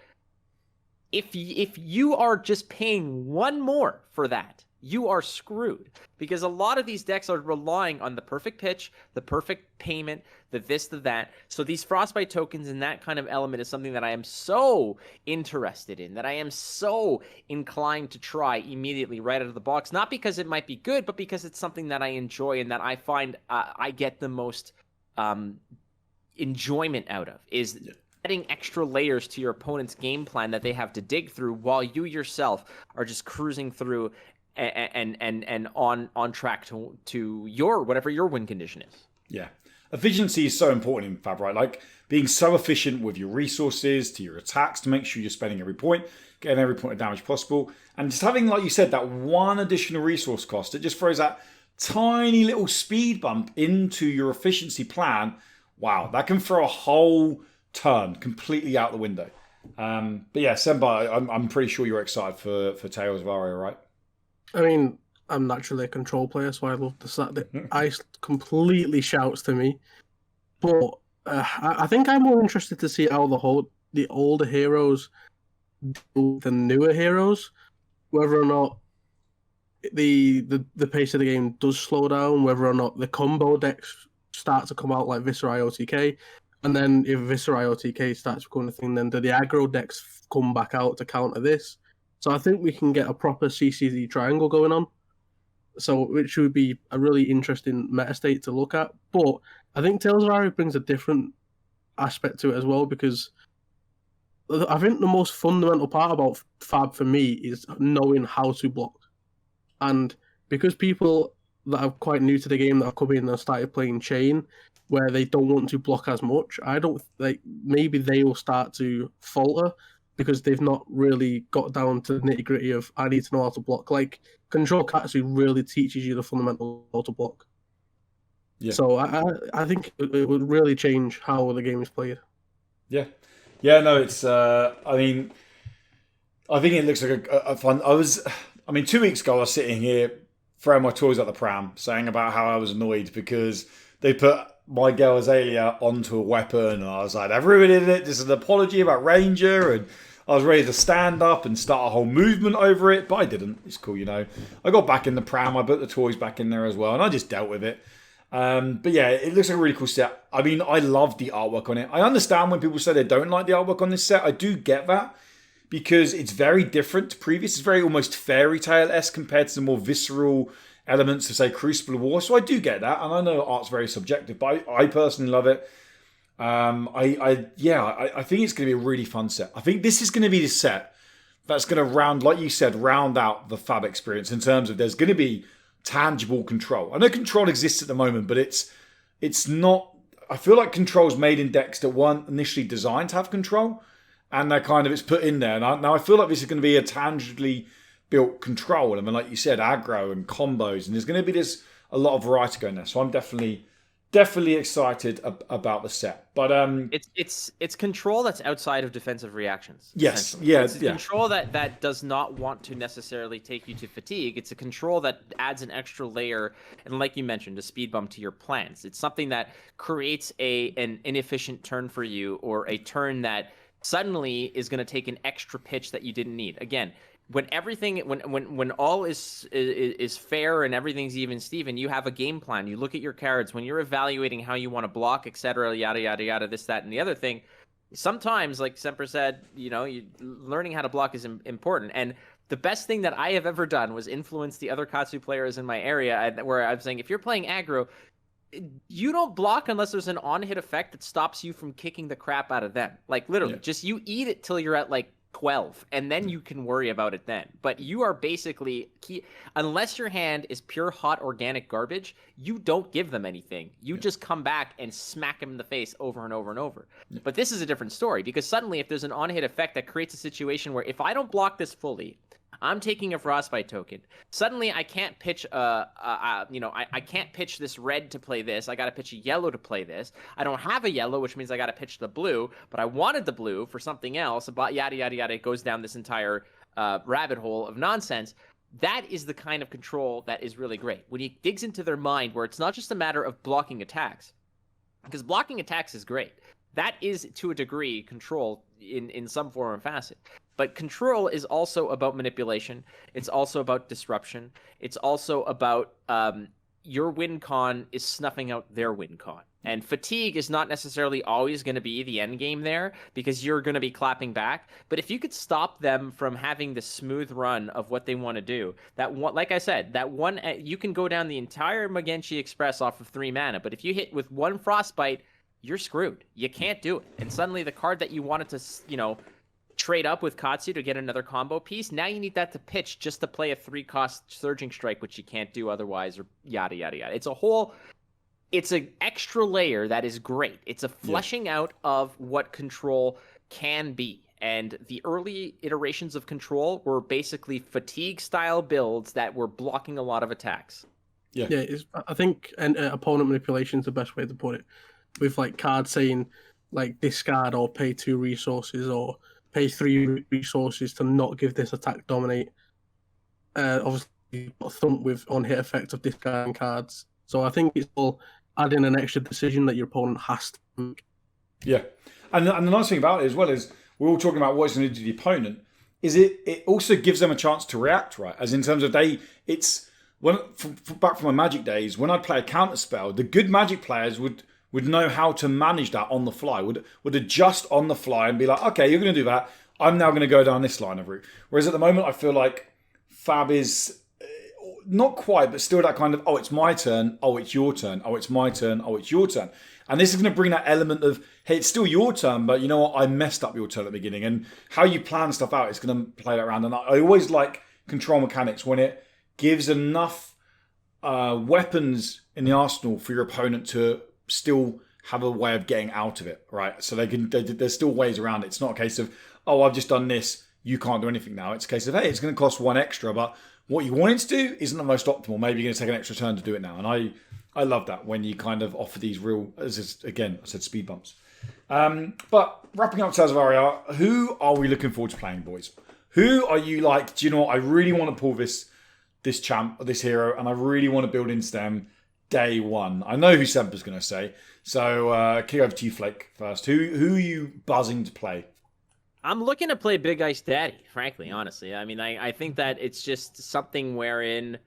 If you are just paying 1 more for that, you are screwed, because a lot of these decks are relying on the perfect pitch, the perfect payment, the this, the that. So these frostbite tokens and that kind of element is something that I am so interested in, that I am so inclined to try immediately right out of the box. Not because it might be good, but because it's something that I enjoy and that I find I get the most enjoyment out of, is adding extra layers to your opponent's game plan that they have to dig through while you yourself are just cruising through and on track to your whatever your win condition is. Yeah. Efficiency is so important in Fab, right? Like, being so efficient with your resources, to your attacks, to make sure you're spending every point, getting every point of damage possible. And just having, like you said, that one additional resource cost, it just throws that tiny little speed bump into your efficiency plan. Wow, that can throw a whole turn completely out the window. But yeah, Semper, I'm pretty sure you're excited for Tales of Aria, right? I mean, I'm naturally a control player, so I love the fact that ice completely shouts to me. But I think I'm more interested to see how the older heroes do the newer heroes, whether or not the pace of the game does slow down, whether or not the combo decks start to come out like Viscerai OTK, and then if Viscerai OTK starts becoming a thing, then do the aggro decks come back out to counter this? So I think we can get a proper CCZ triangle going on, so which would be a really interesting meta state to look at. But I think Tales of Aria brings a different aspect to it as well, because I think the most fundamental part about Fab for me is knowing how to block. And because people that are quite new to the game that have come in and started playing Chain, where they don't want to block as much, I don't like, maybe they will start to falter because they've not really got down to the nitty gritty of I need to know how to block. Like, Control Katsu really teaches you the fundamental how to block. Yeah. So I think it would really change how the game is played. Yeah. Yeah, no, it's, I think it looks like a fun, 2 weeks ago I was sitting here throwing my toys at the pram, saying about how I was annoyed because they put my girl Azalea onto a weapon, and I was like, I've ruined it, this is an apology about Ranger, and I was ready to stand up and start a whole movement over it, but I didn't. It's cool, I got back in the pram, I put the toys back in there as well, and I just dealt with it. But yeah, it looks like a really cool set. I mean, I love the artwork on it. I understand when people say they don't like the artwork on this set. I do get that, because it's very different to previous. It's very almost fairy tale-esque compared to the more visceral elements of, say, Crucible War. So I do get that, and I know art's very subjective, but I personally love it. I think it's going to be a really fun set. I think this is going to be the set that's going to round out the Fab experience in terms of there's going to be tangible control. I know control exists at the moment, but it's not. I feel like control's made in decks that weren't initially designed to have control, and it's put in there. Now I feel like this is going to be a tangibly built control. I mean, like you said, aggro and combos, and there's going to be a lot of variety going there. So I'm definitely excited about the set. But it's control that's outside of defensive reactions. Yes, yeah, it's control that does not want to necessarily take you to fatigue. It's a control that adds an extra layer, and like you mentioned, a speed bump to your plans. It's something that creates an inefficient turn for you, or a turn that suddenly is going to take an extra pitch that you didn't need. Again, when all is fair and everything's even Steven, you have a game plan. You look at your cards when you're evaluating how you want to block, etc. Yada yada yada. This, that, and the other thing. Sometimes, like Semper said, learning how to block is important. And the best thing that I have ever done was influence the other Katsu players in my area, where I'm saying, if you're playing aggro, you don't block unless there's an on-hit effect that stops you from kicking the crap out of them. Like, literally, just you eat it till you're at like 12, and then you can worry about it then. But you are basically unless your hand is pure hot organic garbage, you don't give them anything. You just come back and smack them in the face over and over and over. But this is a different story, because suddenly if there's an on-hit effect that creates a situation where if I don't block this fully, I'm taking a Frostbite token. Suddenly, I can't pitch I can't pitch this red to play this. I got to pitch a yellow to play this. I don't have a yellow, which means I got to pitch the blue. But I wanted the blue for something else. But yada yada yada. It goes down this entire rabbit hole of nonsense. That is the kind of control that is really great when he digs into their mind, where it's not just a matter of blocking attacks, because blocking attacks is great. That is, to a degree, control in some form or facet. But control is also about manipulation. It's also about disruption. It's also about your win con is snuffing out their win con. And fatigue is not necessarily always going to be the end game there, because you're going to be clapping back. But if you could stop them from having the smooth run of what they want to do, that one, like I said, that one, you can go down the entire Magenshi Express off of 3 mana. But if you hit with one Frostbite, you're screwed. You can't do it. And suddenly the card that you wanted to, trade up with Katsu to get another combo piece, now you need that to pitch just to play a 3-cost Surging Strike, which you can't do otherwise, or yada yada yada. It's an extra layer that is great. It's a fleshing out of what control can be. And the early iterations of control were basically fatigue style builds that were blocking a lot of attacks. I think opponent manipulation is the best way to put it, with like cards saying like discard or pay 2 resources or pay 3 resources to not give this attack dominate. Obviously, you've got thump with on-hit effect of discarding cards. So I think it's all adding an extra decision that your opponent has to make. Yeah. And the nice thing about it as well is we're all talking about what it's going to do to the opponent, is it also gives them a chance to react, right? As in terms of back from my Magic days, when I'd play a counter spell, the good Magic players would know how to manage that on the fly, would adjust on the fly and be like, okay, you're going to do that. I'm now going to go down this line of route. Whereas at the moment, I feel like Fab is not quite, but still that kind of, oh, it's my turn. Oh, it's your turn. Oh, it's my turn. Oh, it's your turn. And this is going to bring that element of, hey, it's still your turn, but you know what? I messed up your turn at the beginning. And how you plan stuff out is going to play that around. And I always like control mechanics when it gives enough weapons in the arsenal for your opponent to still have a way of getting out of it, right? So there's still ways around it. It's not a case of, oh, I've just done this, you can't do anything now. It's a case of, hey, it's going to cost 1 extra, but what you wanted to do isn't the most optimal. Maybe you're going to take an extra turn to do it now. And I love that when you kind of offer these real, again, I said speed bumps. But wrapping up Tales of Aria, who are we looking forward to playing, boys? Who are you like, do you know what, I really want to pull this champ, this hero, and I really want to build in STEM day one. I know who Semper's going to say. So, kick over to you, Flake, first. Who are you buzzing to play? I'm looking to play Big Ice Daddy, frankly, honestly. I mean, I think that it's just something wherein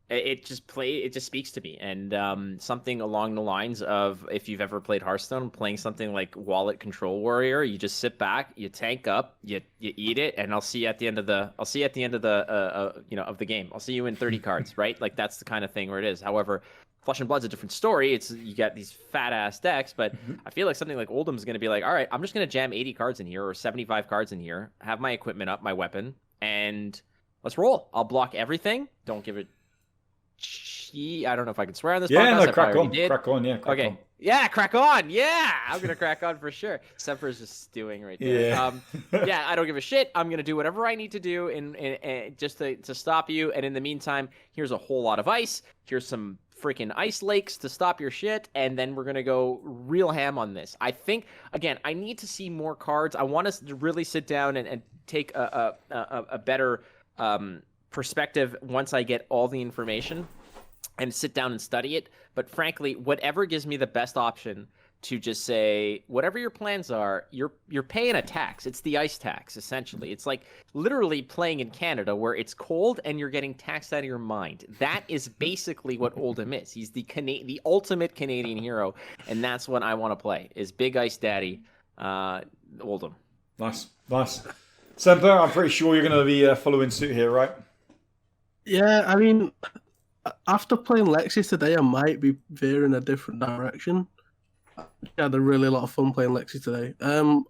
It just speaks to me, and something along the lines of, if you've ever played Hearthstone, playing something like Wallet Control Warrior, you just sit back, you tank up, you eat it, and I'll see you at the end of the of the game. I'll see you in 30 cards, right? Like that's the kind of thing where it is. However, Flesh and Blood's a different story. It's you got these fat ass decks, but I feel like something like Oldham's going to be like, all right, I'm just going to jam 80 cards in here or 75 cards in here, have my equipment up, my weapon, and let's roll. I'll block everything. Don't give it. I don't know if I can swear on this podcast. No, crack on. Crack on, yeah. Crack on. Yeah, crack on. Yeah, I'm going to crack on for sure. Semper's just stewing right there. Yeah. I don't give a shit. I'm going to do whatever I need to do and just to stop you. And in the meantime, here's a whole lot of ice. Here's some freaking ice lakes to stop your shit. And then we're going to go real ham on this. I think, again, I need to see more cards. I want us to really sit down and take a better perspective once I get all the information and sit down and study it. But frankly, whatever gives me the best option to just say, whatever your plans are, you're paying a tax. It's the ice tax, essentially. It's like literally playing in Canada where it's cold and you're getting taxed out of your mind. That is basically what Oldham is. He's the ultimate Canadian hero, and that's what I want to play, is Big Ice Daddy, Oldham. Nice. Semper, I'm pretty sure you're going to be following suit here, right? Yeah, I mean, after playing Lexi today, I might be veering a different direction. I had a really lot of fun playing Lexi today.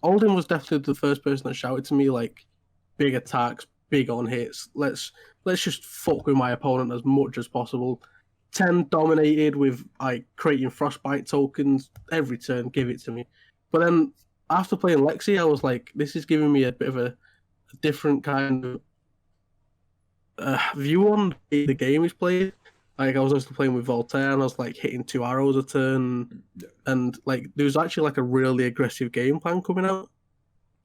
Oldham was definitely the first person that shouted to me, like, big attacks, big on hits. Let's just fuck with my opponent as much as possible. 10 dominated with like creating frostbite tokens every turn. Give it to me. But then after playing Lexi, I was like, this is giving me a bit of a different kind of view on the game is played. Like I was also playing with Voltaire, and I was like hitting 2 arrows a turn, and like there was actually like a really aggressive game plan coming out.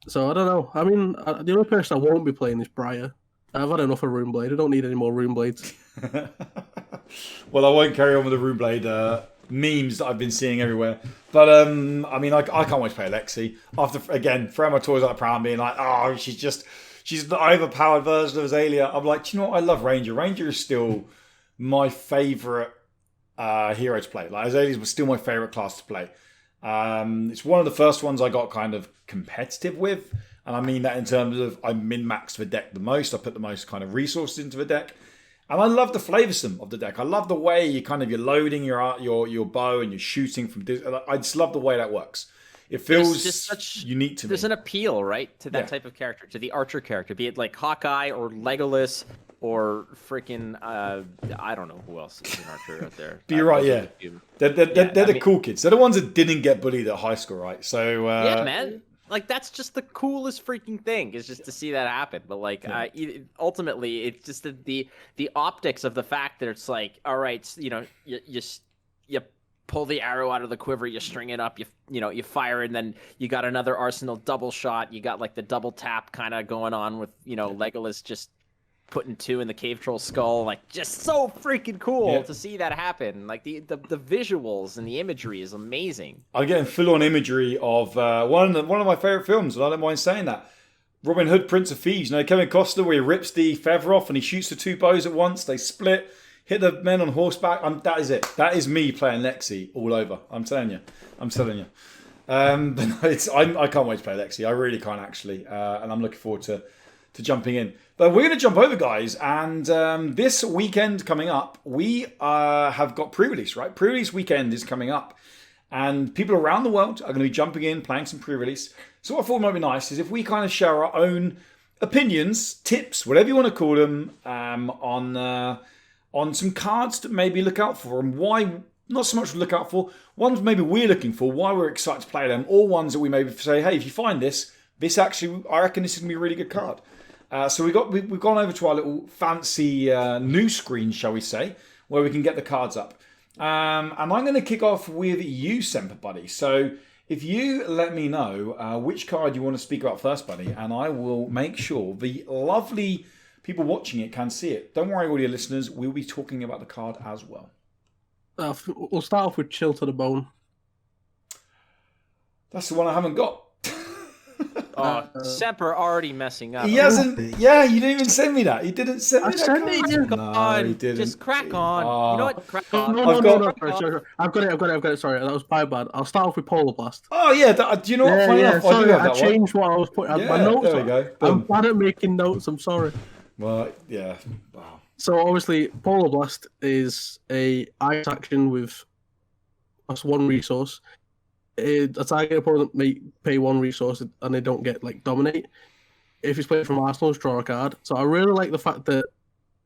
So I don't know. I mean, the only person I won't be playing is Briar. I've had enough of Runeblade. I don't need any more Runeblades. Well, I won't carry on with the Runeblade memes that I've been seeing everywhere. But I mean, I can't wait to play Alexi. After again, throwing my toys out the pram, being like, oh, she's the overpowered version of Azalea. I'm like, do you know what? I love Ranger. Ranger is still my favourite hero to play. Like Azalea was still my favourite class to play. It's one of the first ones I got kind of competitive with. And I mean that in terms of I min-maxed the deck the most. I put the most kind of resources into the deck. And I love the flavoursome of the deck. I love the way you're loading your bow and you're shooting from... I just love the way that works. It feels just such unique to me. There's an appeal, right, to that type of character, to the archer character, be it like Hawkeye or Legolas or freaking... I don't know who else is an archer out there. But you're right, yeah. They're the cool kids. They're the ones that didn't get bullied at high school, right? So yeah, man. Like, that's just the coolest freaking thing, is just to see that happen. But, like, ultimately, it's just the optics of the fact that it's like, all right, you know, you pull the arrow out of the quiver, you string it up, you fire, and then you got another arsenal double shot. You got, like, the double tap kind of going on with, Legolas just putting 2 in the cave troll skull. Like, just so freaking cool to see that happen. Like, the visuals and the imagery is amazing. I'm getting full-on imagery of one of my favourite films, and I don't mind saying that. Robin Hood, Prince of Thieves. Kevin Costner, where he rips the feather off and he shoots the 2 bows at once. They split, hit the men on horseback. That is it. That is me playing Lexi all over. I'm telling you. But no, I can't wait to play Lexi. I really can't, actually. And I'm looking forward to jumping in. But we're going to jump over, guys, and this weekend coming up, we have got pre-release, right? Pre-release weekend is coming up, and people around the world are going to be jumping in, playing some pre-release. So what I thought might be nice is if we kind of share our own opinions, tips, whatever you want to call them, on some cards to maybe look out for, and why, not so much to look out for, ones maybe we're looking for, why we're excited to play them, or ones that we maybe say, hey, if you find this actually, I reckon this is going to be a really good card. So we've gone over to our little fancy news screen, shall we say, where we can get the cards up. And I'm going to kick off with you, Semper Buddy. So if you let me know which card you want to speak about first, buddy, and I will make sure the lovely people watching it can see it. Don't worry, all your listeners, we'll be talking about the card as well. We'll start off with Chill to the Bone. That's the one I haven't got. Semper already messing up. He hasn't. Yeah, you didn't even send me that. He didn't send me that. sent it, yeah. No, he didn't. Just crack on. Oh. You know what? Crack on. No. Sorry. I've got it. Sorry, that was my bad. I'll start off with Polar Blast. Oh yeah, do you know what? Funny enough, sorry, I do have that changed what I was putting. Yeah, My notes. there we go. I'm Boom. bad at making notes. I'm sorry. Well, yeah. Wow. So obviously, Polar Blast is a ice action with that's one resource. A target opponent may pay one resource and they don't get like dominate. If it's played from Arsenal, draw a card. So I really like the fact that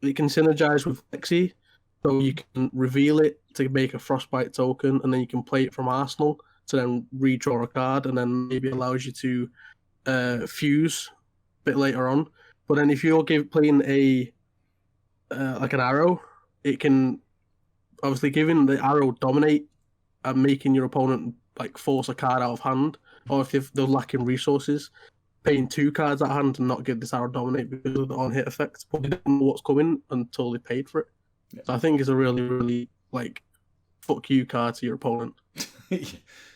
it can synergize with Lexi. So you can reveal it to make a Frostbite token, and then you can play it from Arsenal to then redraw a card, and then maybe allows you to fuse a bit later on. But then if you're playing a like an arrow, it can obviously giving the arrow dominate and making your opponent like force a card out of hand, or if they're lacking resources, paying 2 cards out of hand and not give this arrow dominate because of the on-hit effect. But they don't know what's coming until they paid for it. Yeah. So I think it's a really, really like fuck you card to your opponent.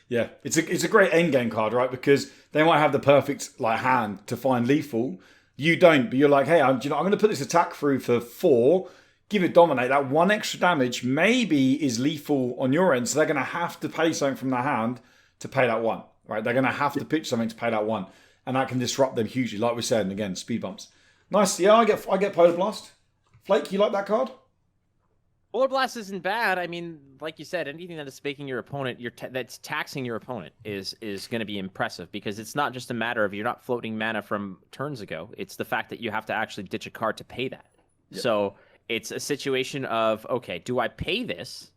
Yeah, it's a great endgame card, right? Because they might have the perfect like hand to find lethal. You don't, but you're like, hey, I'm going to put this attack through for 4. Give it dominate. That 1 extra damage maybe is lethal on your end, so they're going to have to pay something from their hand to pay that 1. Right? They're going to have to pitch something to pay that 1, and that can disrupt them hugely. Like we said, and again, speed bumps. Nice. Yeah, I get Polar Blast. Flake, you like that card? Polar Blast isn't bad. I mean, like you said, anything that is making your opponent, that's taxing your opponent is going to be impressive, because it's not just a matter of you're not floating mana from turns ago. It's the fact that you have to actually ditch a card to pay that. Yep. So it's a situation of, okay, do I pay this,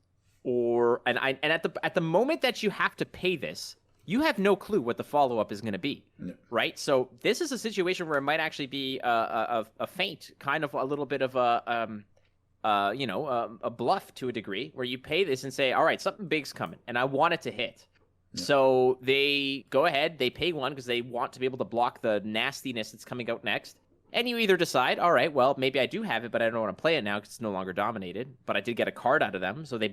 and at the moment that you have to pay this, you have no clue what the follow up is going to be, right? So this is a situation where it might actually be a feint, kind of a little bit of a bluff to a degree, where you pay this and say, all right, something big's coming, and I want it to hit. Yeah. So they go ahead, they pay 1 because they want to be able to block the nastiness that's coming out next. And you either decide, all right, well, maybe I do have it, but I don't want to play it now because it's no longer dominated. But I did get a card out of them, so they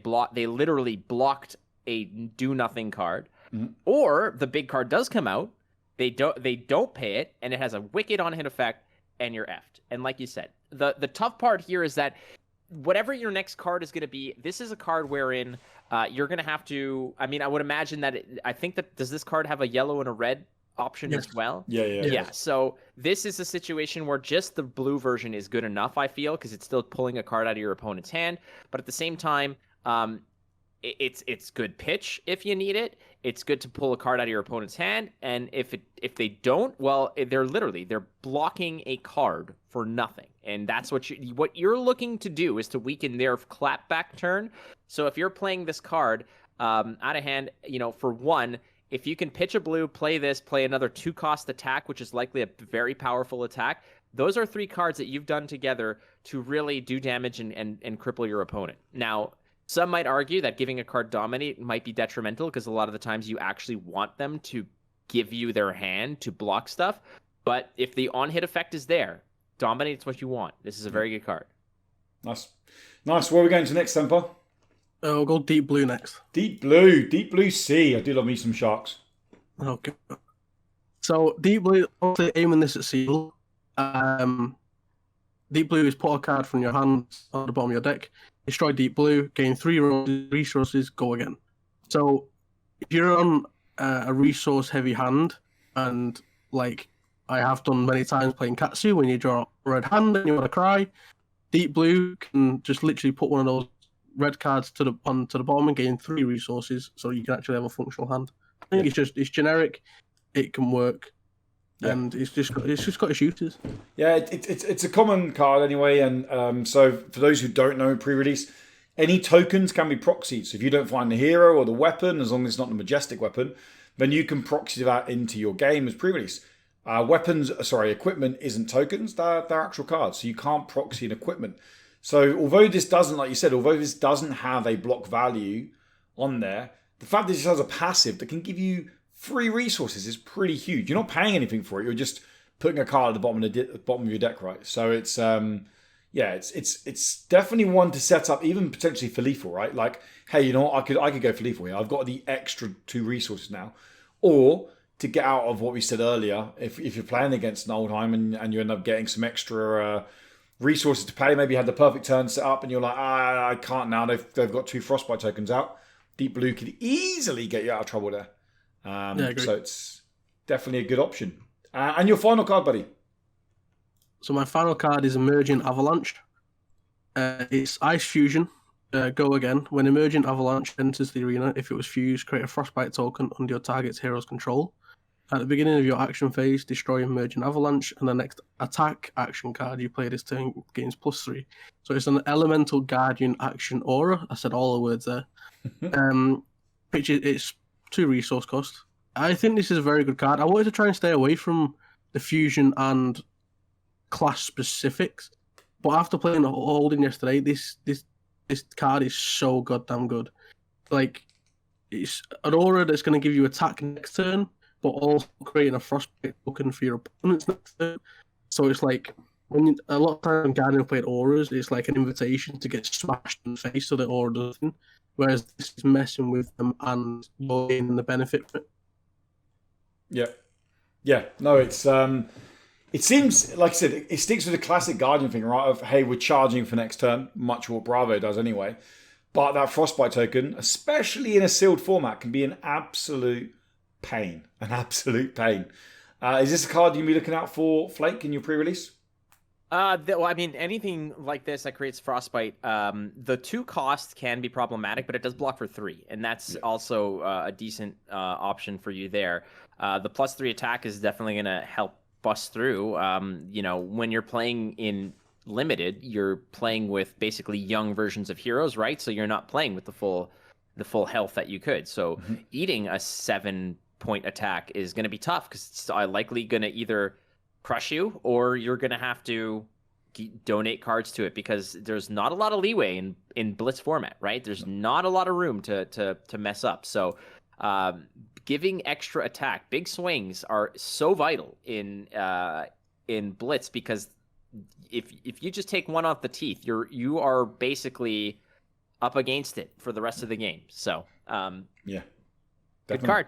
literally blocked a do-nothing card. Mm-hmm. Or the big card does come out, they don't pay it, and it has a wicked on-hit effect, and you're effed. And like you said, the tough part here is that whatever your next card is going to be, this is a card wherein you're going to have to... I mean, I would imagine that... does this card have a yellow and a red option as well? Yeah. So this is a situation where just the blue version is good enough, I feel, because it's still pulling a card out of your opponent's hand, but at the same time, it's good pitch if you need it. It's good to pull a card out of your opponent's hand, and if they don't, well, they're blocking a card for nothing, and that's what you're looking to do is to weaken their clapback turn. So if you're playing this card out of hand, for 1. If you can pitch a blue, play this, play another 2-cost attack, which is likely a very powerful attack, those are 3 cards that you've done together to really do damage and cripple your opponent. Now, some might argue that giving a card dominate might be detrimental, because a lot of the times you actually want them to give you their hand to block stuff. But if the on-hit effect is there, dominate's what you want. This is a very good card. Nice. Where are we going to next, Semper? We'll go Deep Blue next. Deep Blue Sea. I do love me some sharks. Okay. So Deep Blue, obviously aiming this at Seal. Deep Blue is put a card from your hand on the bottom of your deck. Destroy Deep Blue, gain 3 resources, go again. So if you're on a resource-heavy hand, and like I have done many times playing Katsu, when you draw a red hand and you want to cry, Deep Blue can just literally put one of those red cards to the bottom and gain 3 resources, so you can actually have a functional hand. I think it's generic, it can work, and it's just got its shooters. Yeah, it's a common card anyway, and so for those who don't know, pre-release, any tokens can be proxied. So if you don't find the hero or the weapon, as long as it's not the majestic weapon, then you can proxy that into your game as pre-release. Equipment isn't tokens; they're actual cards, so you can't proxy an equipment. So although this doesn't, like you said, have a block value on there, the fact that this has a passive that can give you 3 resources is pretty huge. You're not paying anything for it. You're just putting a card at the bottom of your deck, right? So it's it's definitely one to set up, even potentially for lethal, right? Like, hey, you know what? I could go for lethal here. I've got the extra 2 resources now. Or to get out of what we said earlier. If you're playing against Naldheim and you end up getting some extra resources to pay, maybe you had the perfect turn set up and you're like, I can't now. They've got 2 Frostbite tokens out. Deep Blue could easily get you out of trouble there. I agree. So it's definitely a good option. And your final card, buddy? So my final card is Emerging Avalanche. It's Ice Fusion. Go again. When Emerging Avalanche enters the arena, if it was fused, create a Frostbite token under your target's hero's control. At the beginning of your action phase, destroy Emerging Avalanche, and the next attack action card you play this turn gains +3. So it's an Elemental Guardian action aura. I said all the words there. It's 2 resource cost. I think this is a very good card. I wanted to try and stay away from the fusion and class specifics, but after playing Holding yesterday, this card is so goddamn good. Like, it's an aura that's going to give you attack next turn, but also creating a Frostbite token for your opponent's next turn. So it's like, a lot of time when Guardian played auras, it's like an invitation to get smashed in the face so the aura doesn't. Whereas this is messing with them and you're gaining the benefit from it. Yeah. No, it's it seems, like I said, it sticks with the classic Guardian thing, right? Of, hey, we're charging for next turn, much what Bravo does anyway. But that Frostbite token, especially in a sealed format, can be an absolute pain. Is this a card you'll be looking out for, Flake, in your pre-release? Well, I mean, anything like this that creates Frostbite, the 2 cost can be problematic, but it does block for 3, and that's also a decent option for you there. The +3 attack is definitely going to help bust through. When you're playing in Limited, you're playing with basically young versions of heroes, right? So you're not playing with the full health that you could. So eating a 7-point attack is going to be tough because it's likely going to either crush you or you're going to have to donate cards to it because there's not a lot of leeway in Blitz format, right? There's not a lot of room to mess up. So giving extra attack, big swings are so vital in Blitz because if you just take one off the teeth, you are basically up against it for the rest of the game. So yeah, good card.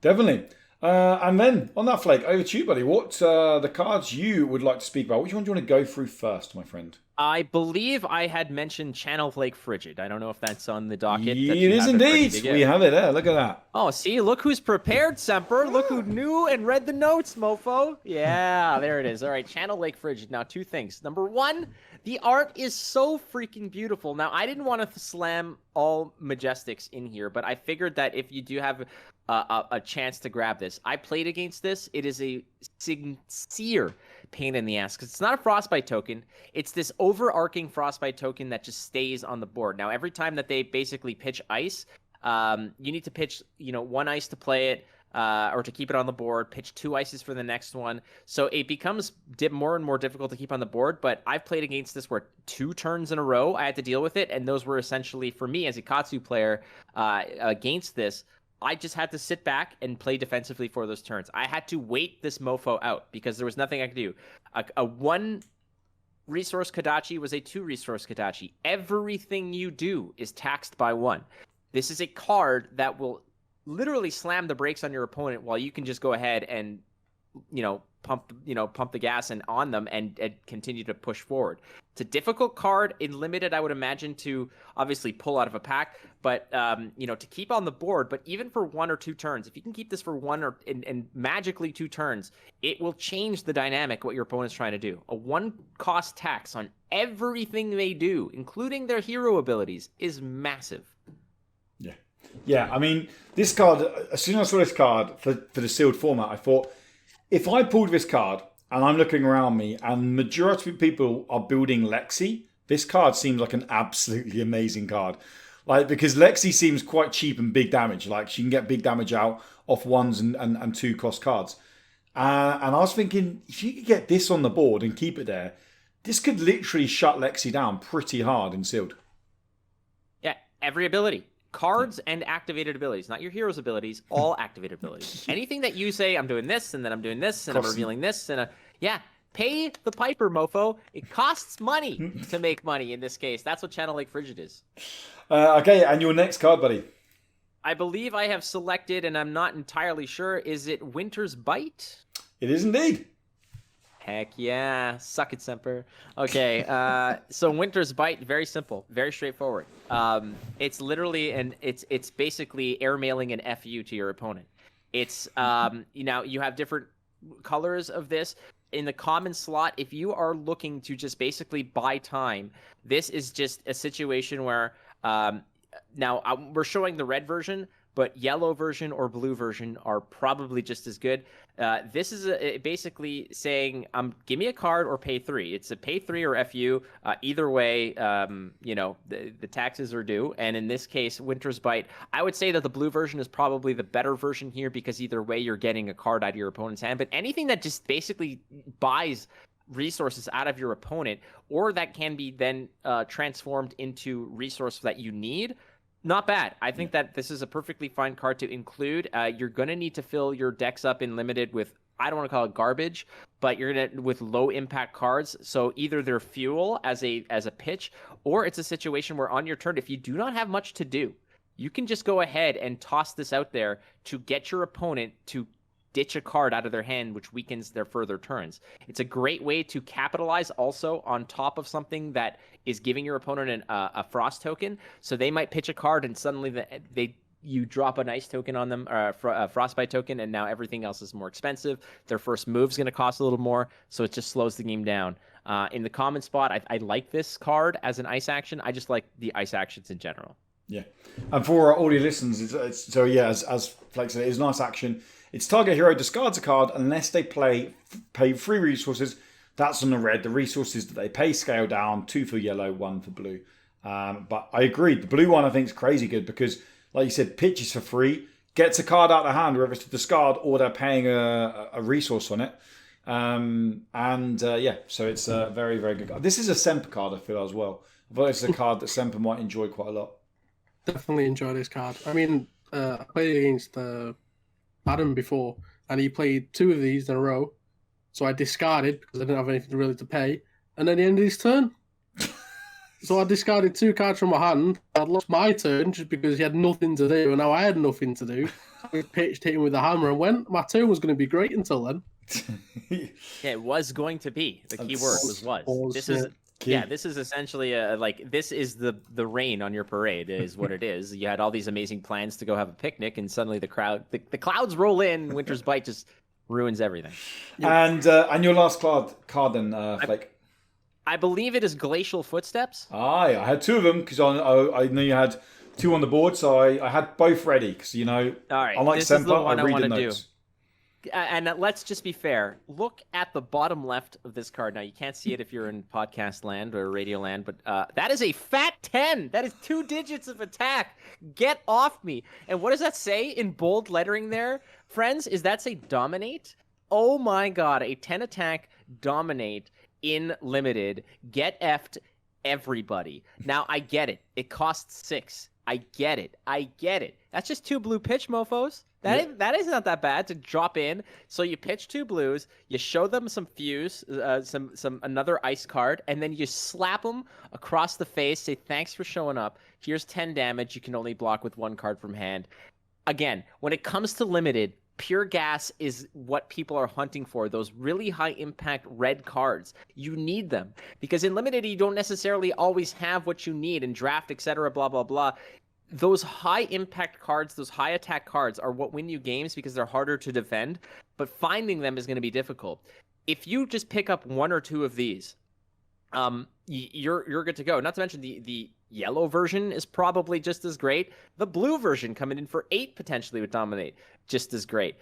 Definitely. And then on that, Flake, over to you, buddy. What the cards you would like to speak about? Which one do you want to go through first, my friend? I believe I had mentioned Channel Flake Frigid. I don't know if that's on the docket. It is indeed. We have it there. Look at that. Oh, see, look who's prepared, Semper. Look who knew and read the notes, mofo. Yeah, there it is. All right, Channel Lake Frigid. Now, 2 things. Number 1, the art is so freaking beautiful. Now, I didn't want to slam all Majestics in here, but I figured that if you do have a chance to grab this, I played against this. It is a sincere pain in the ass because it's not a Frostbite token. It's this overarching Frostbite token that just stays on the board. Now, every time that they basically pitch ice, you need to pitch, 1 ice to play it, or to keep it on the board, pitch 2 ices for the next one. So it becomes more and more difficult to keep on the board, but I've played against this where 2 turns in a row I had to deal with it, and those were essentially, for me as a Katsu player, against this, I just had to sit back and play defensively for those turns. I had to wait this mofo out because there was nothing I could do. A 1 resource Kodachi was a 2 resource Kodachi. Everything you do is taxed by 1. This is a card that will literally slam the brakes on your opponent while you can just go ahead and, pump the gas and on them and continue to push forward. It's a difficult card in Limited, I would imagine, to obviously pull out of a pack, but to keep on the board. But even for 1 or 2 turns, if you can keep this for 1 or and magically 2 turns, it will change the dynamic what your opponent's trying to do. A 1 cost tax on everything they do, including their hero abilities, is massive. Yeah. I mean, this card. As soon as I saw this card for the sealed format, I thought, if I pulled this card and I'm looking around me and majority of people are building Lexi, this card seems like an absolutely amazing card. Because Lexi seems quite cheap and big damage. She can get big damage out off 1s and 2 cost cards. And I was thinking, if you could get this on the board and keep it there, this could literally shut Lexi down pretty hard in sealed. Yeah, every ability. Cards and activated abilities, not your hero's abilities, all activated abilities. Anything that you say, I'm doing this, and then I'm doing this, and I'm revealing this, and pay the piper, mofo. It costs money to make money in this case. That's what Channel Lake Frigid is. Okay, and your next card, buddy. I believe I have selected, and I'm not entirely sure, is it Winter's Bite? It is indeed. Heck yeah. Suck it, Semper. Okay, so Winter's Bite, very simple, very straightforward. It's literally, it's basically airmailing an FU to your opponent. It's, you have different colors of this. In the common slot, if you are looking to just basically buy time, this is just a situation where, we're showing the red version, but yellow version or blue version are probably just as good. This is basically saying, give me a card or pay 3. It's a pay 3 or FU. Either way, the taxes are due. And in this case, Winter's Bite, I would say that the blue version is probably the better version here because either way, you're getting a card out of your opponent's hand. But anything that just basically buys resources out of your opponent, or that can be then transformed into resource that you need, not bad. I think that this is a perfectly fine card to include. You're going to need to fill your decks up in limited with, I don't want to call it garbage, but you're going to with low impact cards. So either they're fuel as a pitch, or it's a situation where on your turn, if you do not have much to do, you can just go ahead and toss this out there to get your opponent to ditch a card out of their hand, which weakens their further turns. It's a great way to capitalize also on top of something that is giving your opponent a frost token. So they might pitch a card and suddenly you drop an ice token on them, or a frostbite token, and now everything else is more expensive. Their first move is going to cost a little more, so it just slows the game down. In the common spot, I like this card as an ice action. I just like the ice actions in general. Yeah. And for our audio listeners, as Flake said, it is nice action. Its target hero discards a card unless they pay 3 resources. That's on the red. The resources that they pay scale down, 2 for yellow, 1 for blue. But I agree. The blue one I think is crazy good because, like you said, pitches for free, gets a card out of the hand, whether it's to discard or they're paying a resource on it. So it's a very, very good card. This is a Semper card, I feel, as well. I thought it's a card that Semper might enjoy quite a lot. Definitely enjoy this card. I mean, I played against Adam before, and he played 2 of these in a row. So I discarded because I didn't have anything really to pay. And then he ended his turn. So I discarded 2 cards from my hand. I'd lost my turn just because he had nothing to do, and now I had nothing to do. I pitched, hit him with a hammer, and went. My turn was going to be great until then. Yeah, it was going to be. The key word was. This is. Yeah, this is essentially this is the rain on your parade is what it is. You had all these amazing plans to go have a picnic, and suddenly the clouds roll in. Winter's Bite just ruins everything. And your last card then, Flake. I believe it is Glacial Footsteps. I had 2 of them because I knew you had 2 on the board, so I had both ready because all right, unlike Semper, I read the notes. And let's just be fair. Look at the bottom left of this card. Now, you can't see it if you're in podcast land or radio land, but that is a fat 10. That is 2 digits of attack. Get off me. And what does that say in bold lettering there? Friends, is that say dominate? Oh my god, a 10 attack dominate in limited. Get effed everybody. Now, I get it. It costs 6. I get it. That's just 2 blue pitch, mofos. That is not that bad to drop in. So you pitch 2 blues, you show them some fuse, another ice card, and then you slap them across the face, say thanks for showing up. Here's 10 damage. You can only block with 1 card from hand. Again, when it comes to limited, pure gas is what people are hunting for. Those really high impact red cards. You need them because in limited you don't necessarily always have what you need in draft, etc. Blah blah blah. Those high impact cards, those high attack cards are what win you games because they're harder to defend, but finding them is going to be difficult. If you just pick up 1 or 2 of these, you're good to go. Not to mention the yellow version is probably just as great. The blue version coming in for 8 potentially would dominate just as great.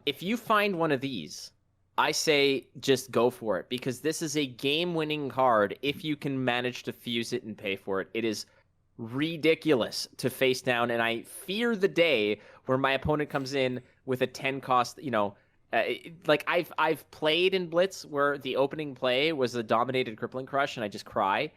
If you find one of these, I say just go for it because this is a game-winning card if you can manage to fuse it and pay for it. It is ridiculous to face down, and I fear the day where my opponent comes in with a 10 cost, I've played in Blitz where the opening play was a dominated Crippling Crush and I just cry.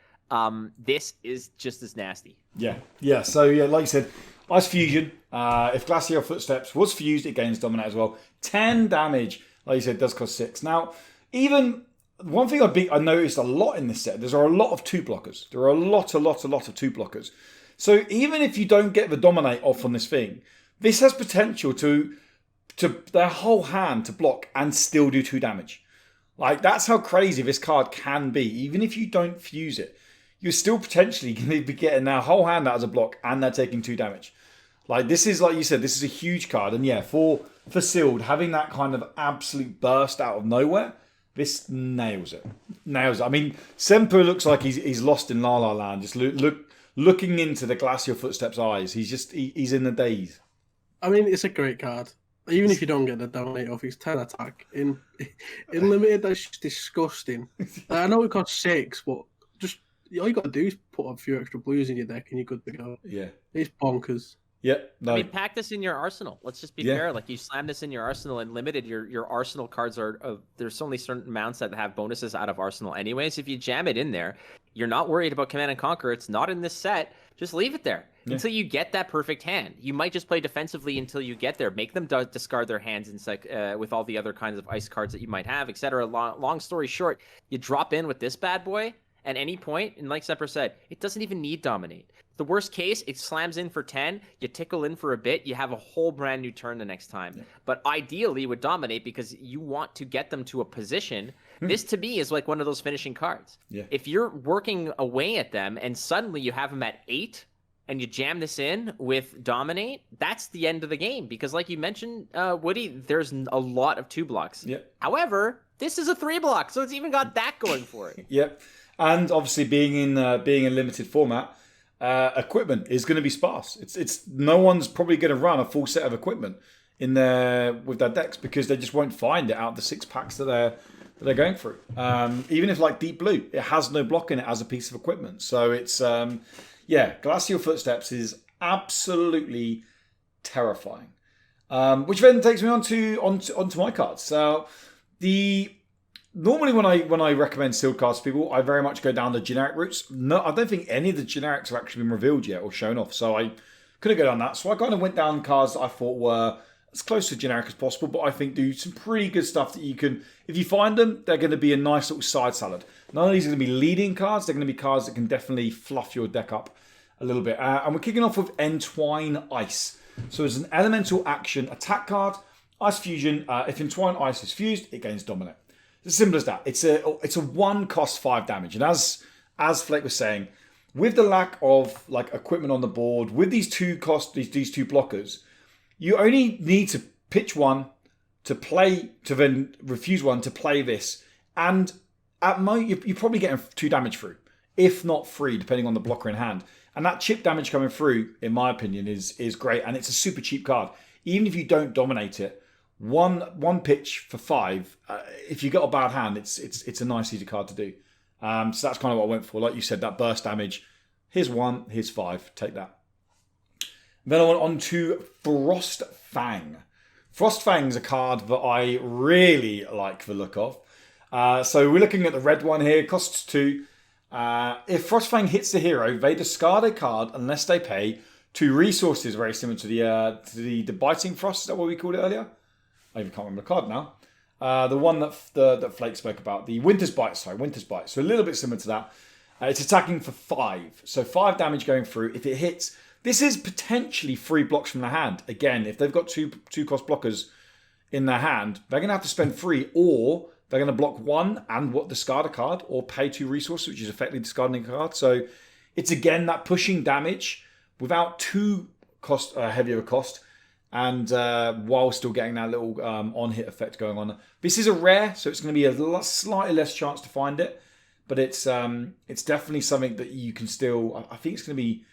This is just as nasty. Yeah. So like you said, Ice Fusion. If Glacial Footsteps was fused, it gains Dominate as well. 10 damage, like you said, does cost 6. Now, even one thing I noticed a lot in this set, there are a lot of 2 blockers. There are a lot of 2 blockers. So even if you don't get the dominate off on this thing, this has potential to their whole hand to block and still do 2 damage. Like, that's how crazy this card can be. Even if you don't fuse it, you're still potentially going to be getting their whole hand out as a block and they're taking 2 damage. Like, this is, like you said, this is a huge card. And yeah, for sealed, having that kind of absolute burst out of nowhere, this nails it. Nails it. I mean, Semper looks like he's lost in La La Land. Just looking into the Glacial Footsteps eyes. He's in the daze. I mean, it's a great card. Even if you don't get the dominate off, he's 10 attack. In limited, that's just disgusting. I know it costs 6, but just all you got to do is put a few extra blues in your deck and you're good to go. Yeah. It's bonkers. Yep. No. I mean, pack this in your arsenal. Let's just be fair. Like, you slam this in your arsenal, and limited, your arsenal cards are there's only certain amounts that have bonuses out of arsenal anyways. If you jam it in there, you're not worried about Command and Conquer. It's not in this set. Just leave it there until you get that perfect hand. You might just play defensively until you get there. Make them discard their hands with all the other kinds of ice cards that you might have, etc. Long story short, you drop in with this bad boy at any point, and like Semper said, it doesn't even need dominate. The worst case, it slams in for 10, you tickle in for a bit, you have a whole brand new turn the next time. Yeah. But ideally would dominate because you want to get them to a position. This to me is like one of those finishing cards. Yeah. If you're working away at them and suddenly you have them at 8 and you jam this in with dominate, that's the end of the game. Because like you mentioned, Woody, there's a lot of 2 blocks. Yeah. However, this is a 3 block, so it's even got that going for it. Yep. And obviously being in limited format, equipment is going to be sparse. It's no one's probably going to run a full set of equipment in there with their decks because they just won't find it out of the 6 packs that they're going through. Even if like Deep Blue, it has no block in it as a piece of equipment. So it's Glacial Footsteps is absolutely terrifying. Which then takes me onto my cards. So normally when I recommend sealed cards to people, I very much go down the generic routes. No, I don't think any of the generics have actually been revealed yet or shown off. So I couldn't go down that. So I kind of went down cards that I thought were as close to generic as possible, but I think do some pretty good stuff that you can, if you find them, they're going to be a nice little side salad. None of these are going to be leading cards. They're going to be cards that can definitely fluff your deck up a little bit. And we're kicking off with Entwine Ice. So it's an elemental action attack card. Ice Fusion. If Entwine Ice is fused, it gains Dominate. It's as simple as that. It's a 1 cost 5 damage. And as Flake was saying, with the lack of like equipment on the board, with these 2 blockers, you only need to pitch 1 to play, to then refuse 1 to play this. And at most, you're probably getting 2 damage through, if not 3, depending on the blocker in hand. And that chip damage coming through, in my opinion, is great. And it's a super cheap card. Even if you don't dominate it, one pitch for 5. If you got a bad hand, it's a nice easy card to do. So that's kind of what I went for. Like you said, that burst damage. Here's 1, here's 5. Take that. Then I went on to Frost Fang. Frost Fang is a card that I really like the look of. So we're looking at the red one here. Costs 2. If Frost Fang hits the hero, they discard a card unless they pay 2 resources. Very similar to the Biting Frost. Is that what we called it earlier? I even can't remember the card now. The one that Flake spoke about. The Winter's Bite. So a little bit similar to that. It's attacking for 5. So 5 damage going through. If it hits, this is potentially 3 blocks from the hand. Again, if they've got 2 cost blockers in their hand, they're going to have to spend 3, or they're going to block 1 and discard a card, or pay 2 resources, which is effectively discarding a card. So it's again that pushing damage without too heavy of a cost, and while still getting that little on-hit effect going on. This is a rare, so it's going to be a slightly less chance to find it, but it's definitely something that you can still. I think it's going to be.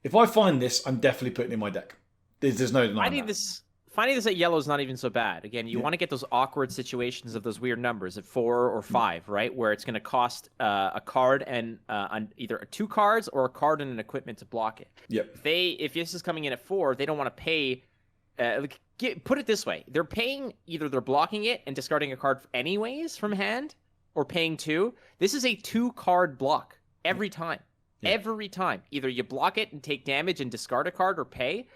If I find this, I'm definitely putting it in my deck. There's no denying that. Finding this at yellow is not even so bad. Again, you want to get those awkward situations of those weird numbers at 4 or 5, right? Where it's going to cost a card and either 2 cards or a card and an equipment to block it. Yep. If this is coming in at 4, they don't want to pay. Put it this way: they're paying, either they're blocking it and discarding a card anyways from hand, or paying 2. This is a 2-card block every time. Yeah. Every time, either you block it and take damage and discard a card, or pay.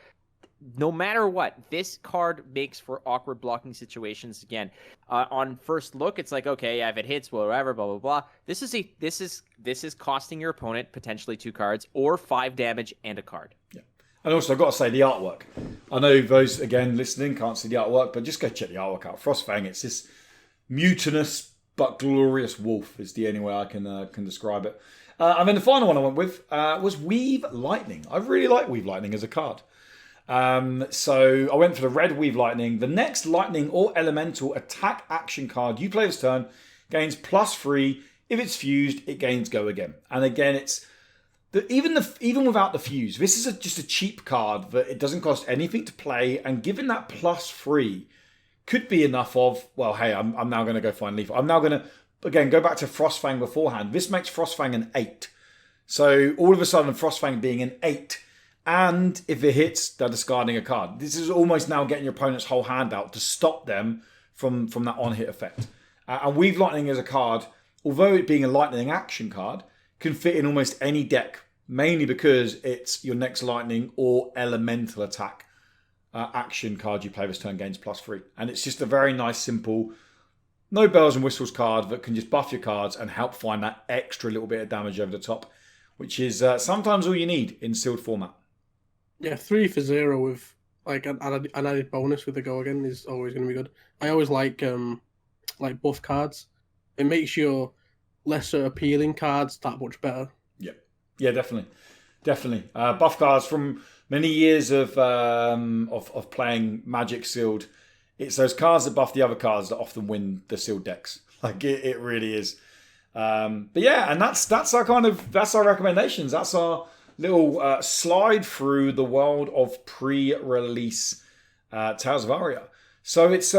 no matter what, this card makes for awkward blocking situations. Again, on first look, it's like, okay, yeah, if it hits, whatever, blah blah blah. This is costing your opponent potentially 2 cards or 5 damage and a card. Yeah. And also, I've got to say, the artwork. I know those, again, listening can't see the artwork, but just go check the artwork out. Frostfang, it's this mutinous but glorious wolf is the only way I can describe it. And then the final one I went with was Weave Lightning. I really like Weave Lightning as a card. So I went for the red Weave Lightning. The next lightning or elemental attack action card you play this turn gains +3. If it's fused, it gains go again. And again, it's even without the fuse, this is just a cheap card that it doesn't cost anything to play, and given that +3 could be enough of, well, hey, I'm now going to go find Leaf. I'm now going to, again, go back to Frostfang beforehand. This makes Frostfang an 8. So all of a sudden, Frostfang being an 8, and if it hits, they're discarding a card. This is almost now getting your opponent's whole hand out to stop them from that on-hit effect. And Weave Lightning as a card, although it being a lightning action card, can fit in almost any deck, mainly because it's your next lightning or elemental attack action card you play this turn gains +3. And it's just a very nice, simple, no bells and whistles card that can just buff your cards and help find that extra little bit of damage over the top, which is sometimes all you need in sealed format. Yeah, 3 for 0 with like an added bonus with the go again is always going to be good. I always like buff cards. It makes your lesser appealing cards that much better. Yeah, definitely. Buff cards from many years of playing Magic sealed. It's those cards that buff the other cards that often win the sealed decks. Like it really is. But yeah, and that's our recommendations. That's our little slide through the world of pre-release Tales of Aria. So it's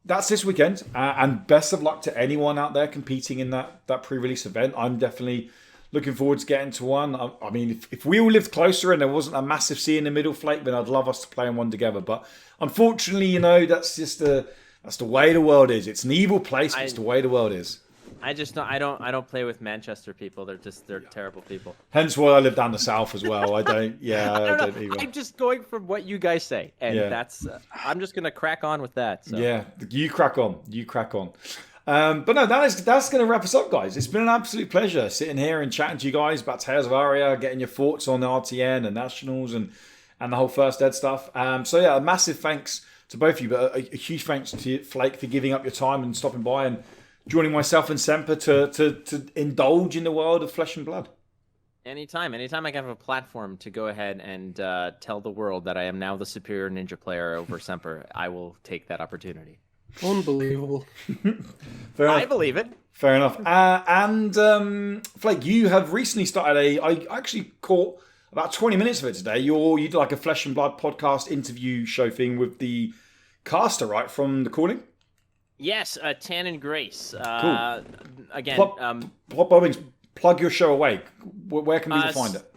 that's this weekend, and best of luck to anyone out there competing in that pre-release event. I'm definitely looking forward to getting to one. I mean, if we all lived closer and there wasn't a massive sea in the middle, Flake, then I'd love us to play in one together. But unfortunately, that's just that's the way the world is. It's an evil place, but it's the way the world is. I don't play with Manchester people. They're terrible people. Hence why I live down the south as well. I don't either. I'm just going from what you guys say, and that's I'm just gonna crack on with that. So. Yeah, you crack on. But no, that's going to wrap us up, guys. It's been an absolute pleasure sitting here and chatting to you guys about Tales of Aria, getting your thoughts on the RTN and Nationals and the whole First Ed stuff. So yeah, a massive thanks to both of you, but a huge thanks to Flake for giving up your time and stopping by and joining myself and Semper to indulge in the world of Flesh and Blood. Anytime I can have a platform to go ahead and tell the world that I am now the superior ninja player over Semper, I will take that opportunity. Unbelievable. I believe it. Fair enough. And Flake, you have recently started I actually caught about 20 minutes of it today. You did like a Flesh and Blood podcast interview show thing with the caster, right, from The Calling? Yes, Tan and Grace. Cool. Again, plug your show away. Where can people find it?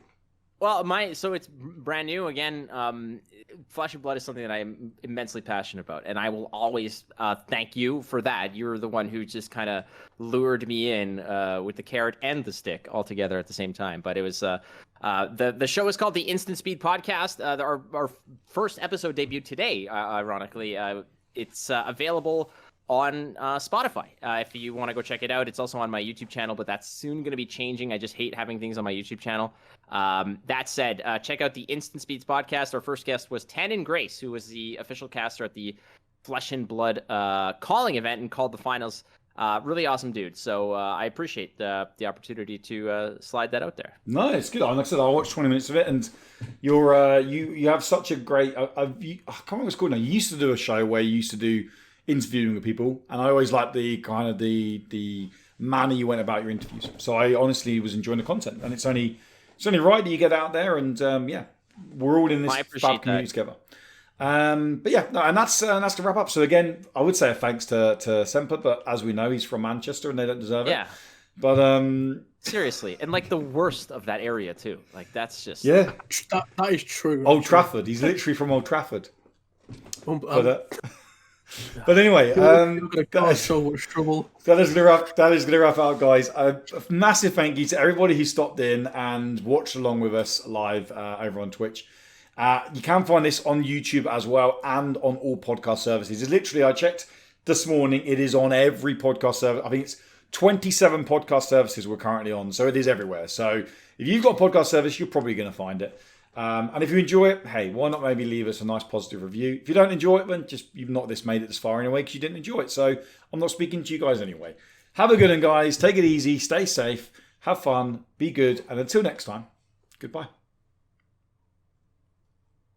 Well, so it's brand new. Again, Flesh and Blood is something that I am immensely passionate about, and I will always thank you for that. You're the one who just kind of lured me in with the carrot and the stick all together at the same time. But it was the show is called the Instant Speed Podcast. Our first episode debuted today. Ironically, it's available on Spotify. If you want to go check it out, it's also on my YouTube channel, but that's soon going to be changing. I just hate having things on my YouTube channel. That said, check out the Instant Speeds podcast. Our first guest was Tan and Grace, who was the official caster at the Flesh and Blood calling event and called the finals. Really awesome dude. So I appreciate the opportunity to slide that out there. No, it's good. Like I said, I watched 20 minutes of it, and you're you have such a great. I can't remember what it's called now. You used to do a show where you used to do interviewing with people, and I always liked the kind of the manner you went about your interviews. So I honestly was enjoying the content, and it's only right that you get out there, and we're all in this fab community together. But yeah, no, and that's to wrap up. So again, I would say a thanks to Semper, but as we know, he's from Manchester and they don't deserve it. Yeah. But seriously, and like the worst of that area too. Like that's just that is true. Old Trafford. He's literally from Old Trafford. But anyway, guys, so much trouble. That is gonna wrap out, guys. A massive thank you to everybody who stopped in and watched along with us live over on Twitch. You can find this on YouTube as well and on all podcast services. It's literally, I checked this morning, it is on every podcast service. I think it's 27 podcast services we're currently on, so it is everywhere. So if you've got a podcast service, you're probably going to find it. And if you enjoy it, hey, why not maybe leave us a nice positive review? If you don't enjoy it, then just you've not made it this far anyway because you didn't enjoy it. So I'm not speaking to you guys anyway. Have a good one, guys. Take it easy. Stay safe. Have fun. Be good. And until next time, goodbye.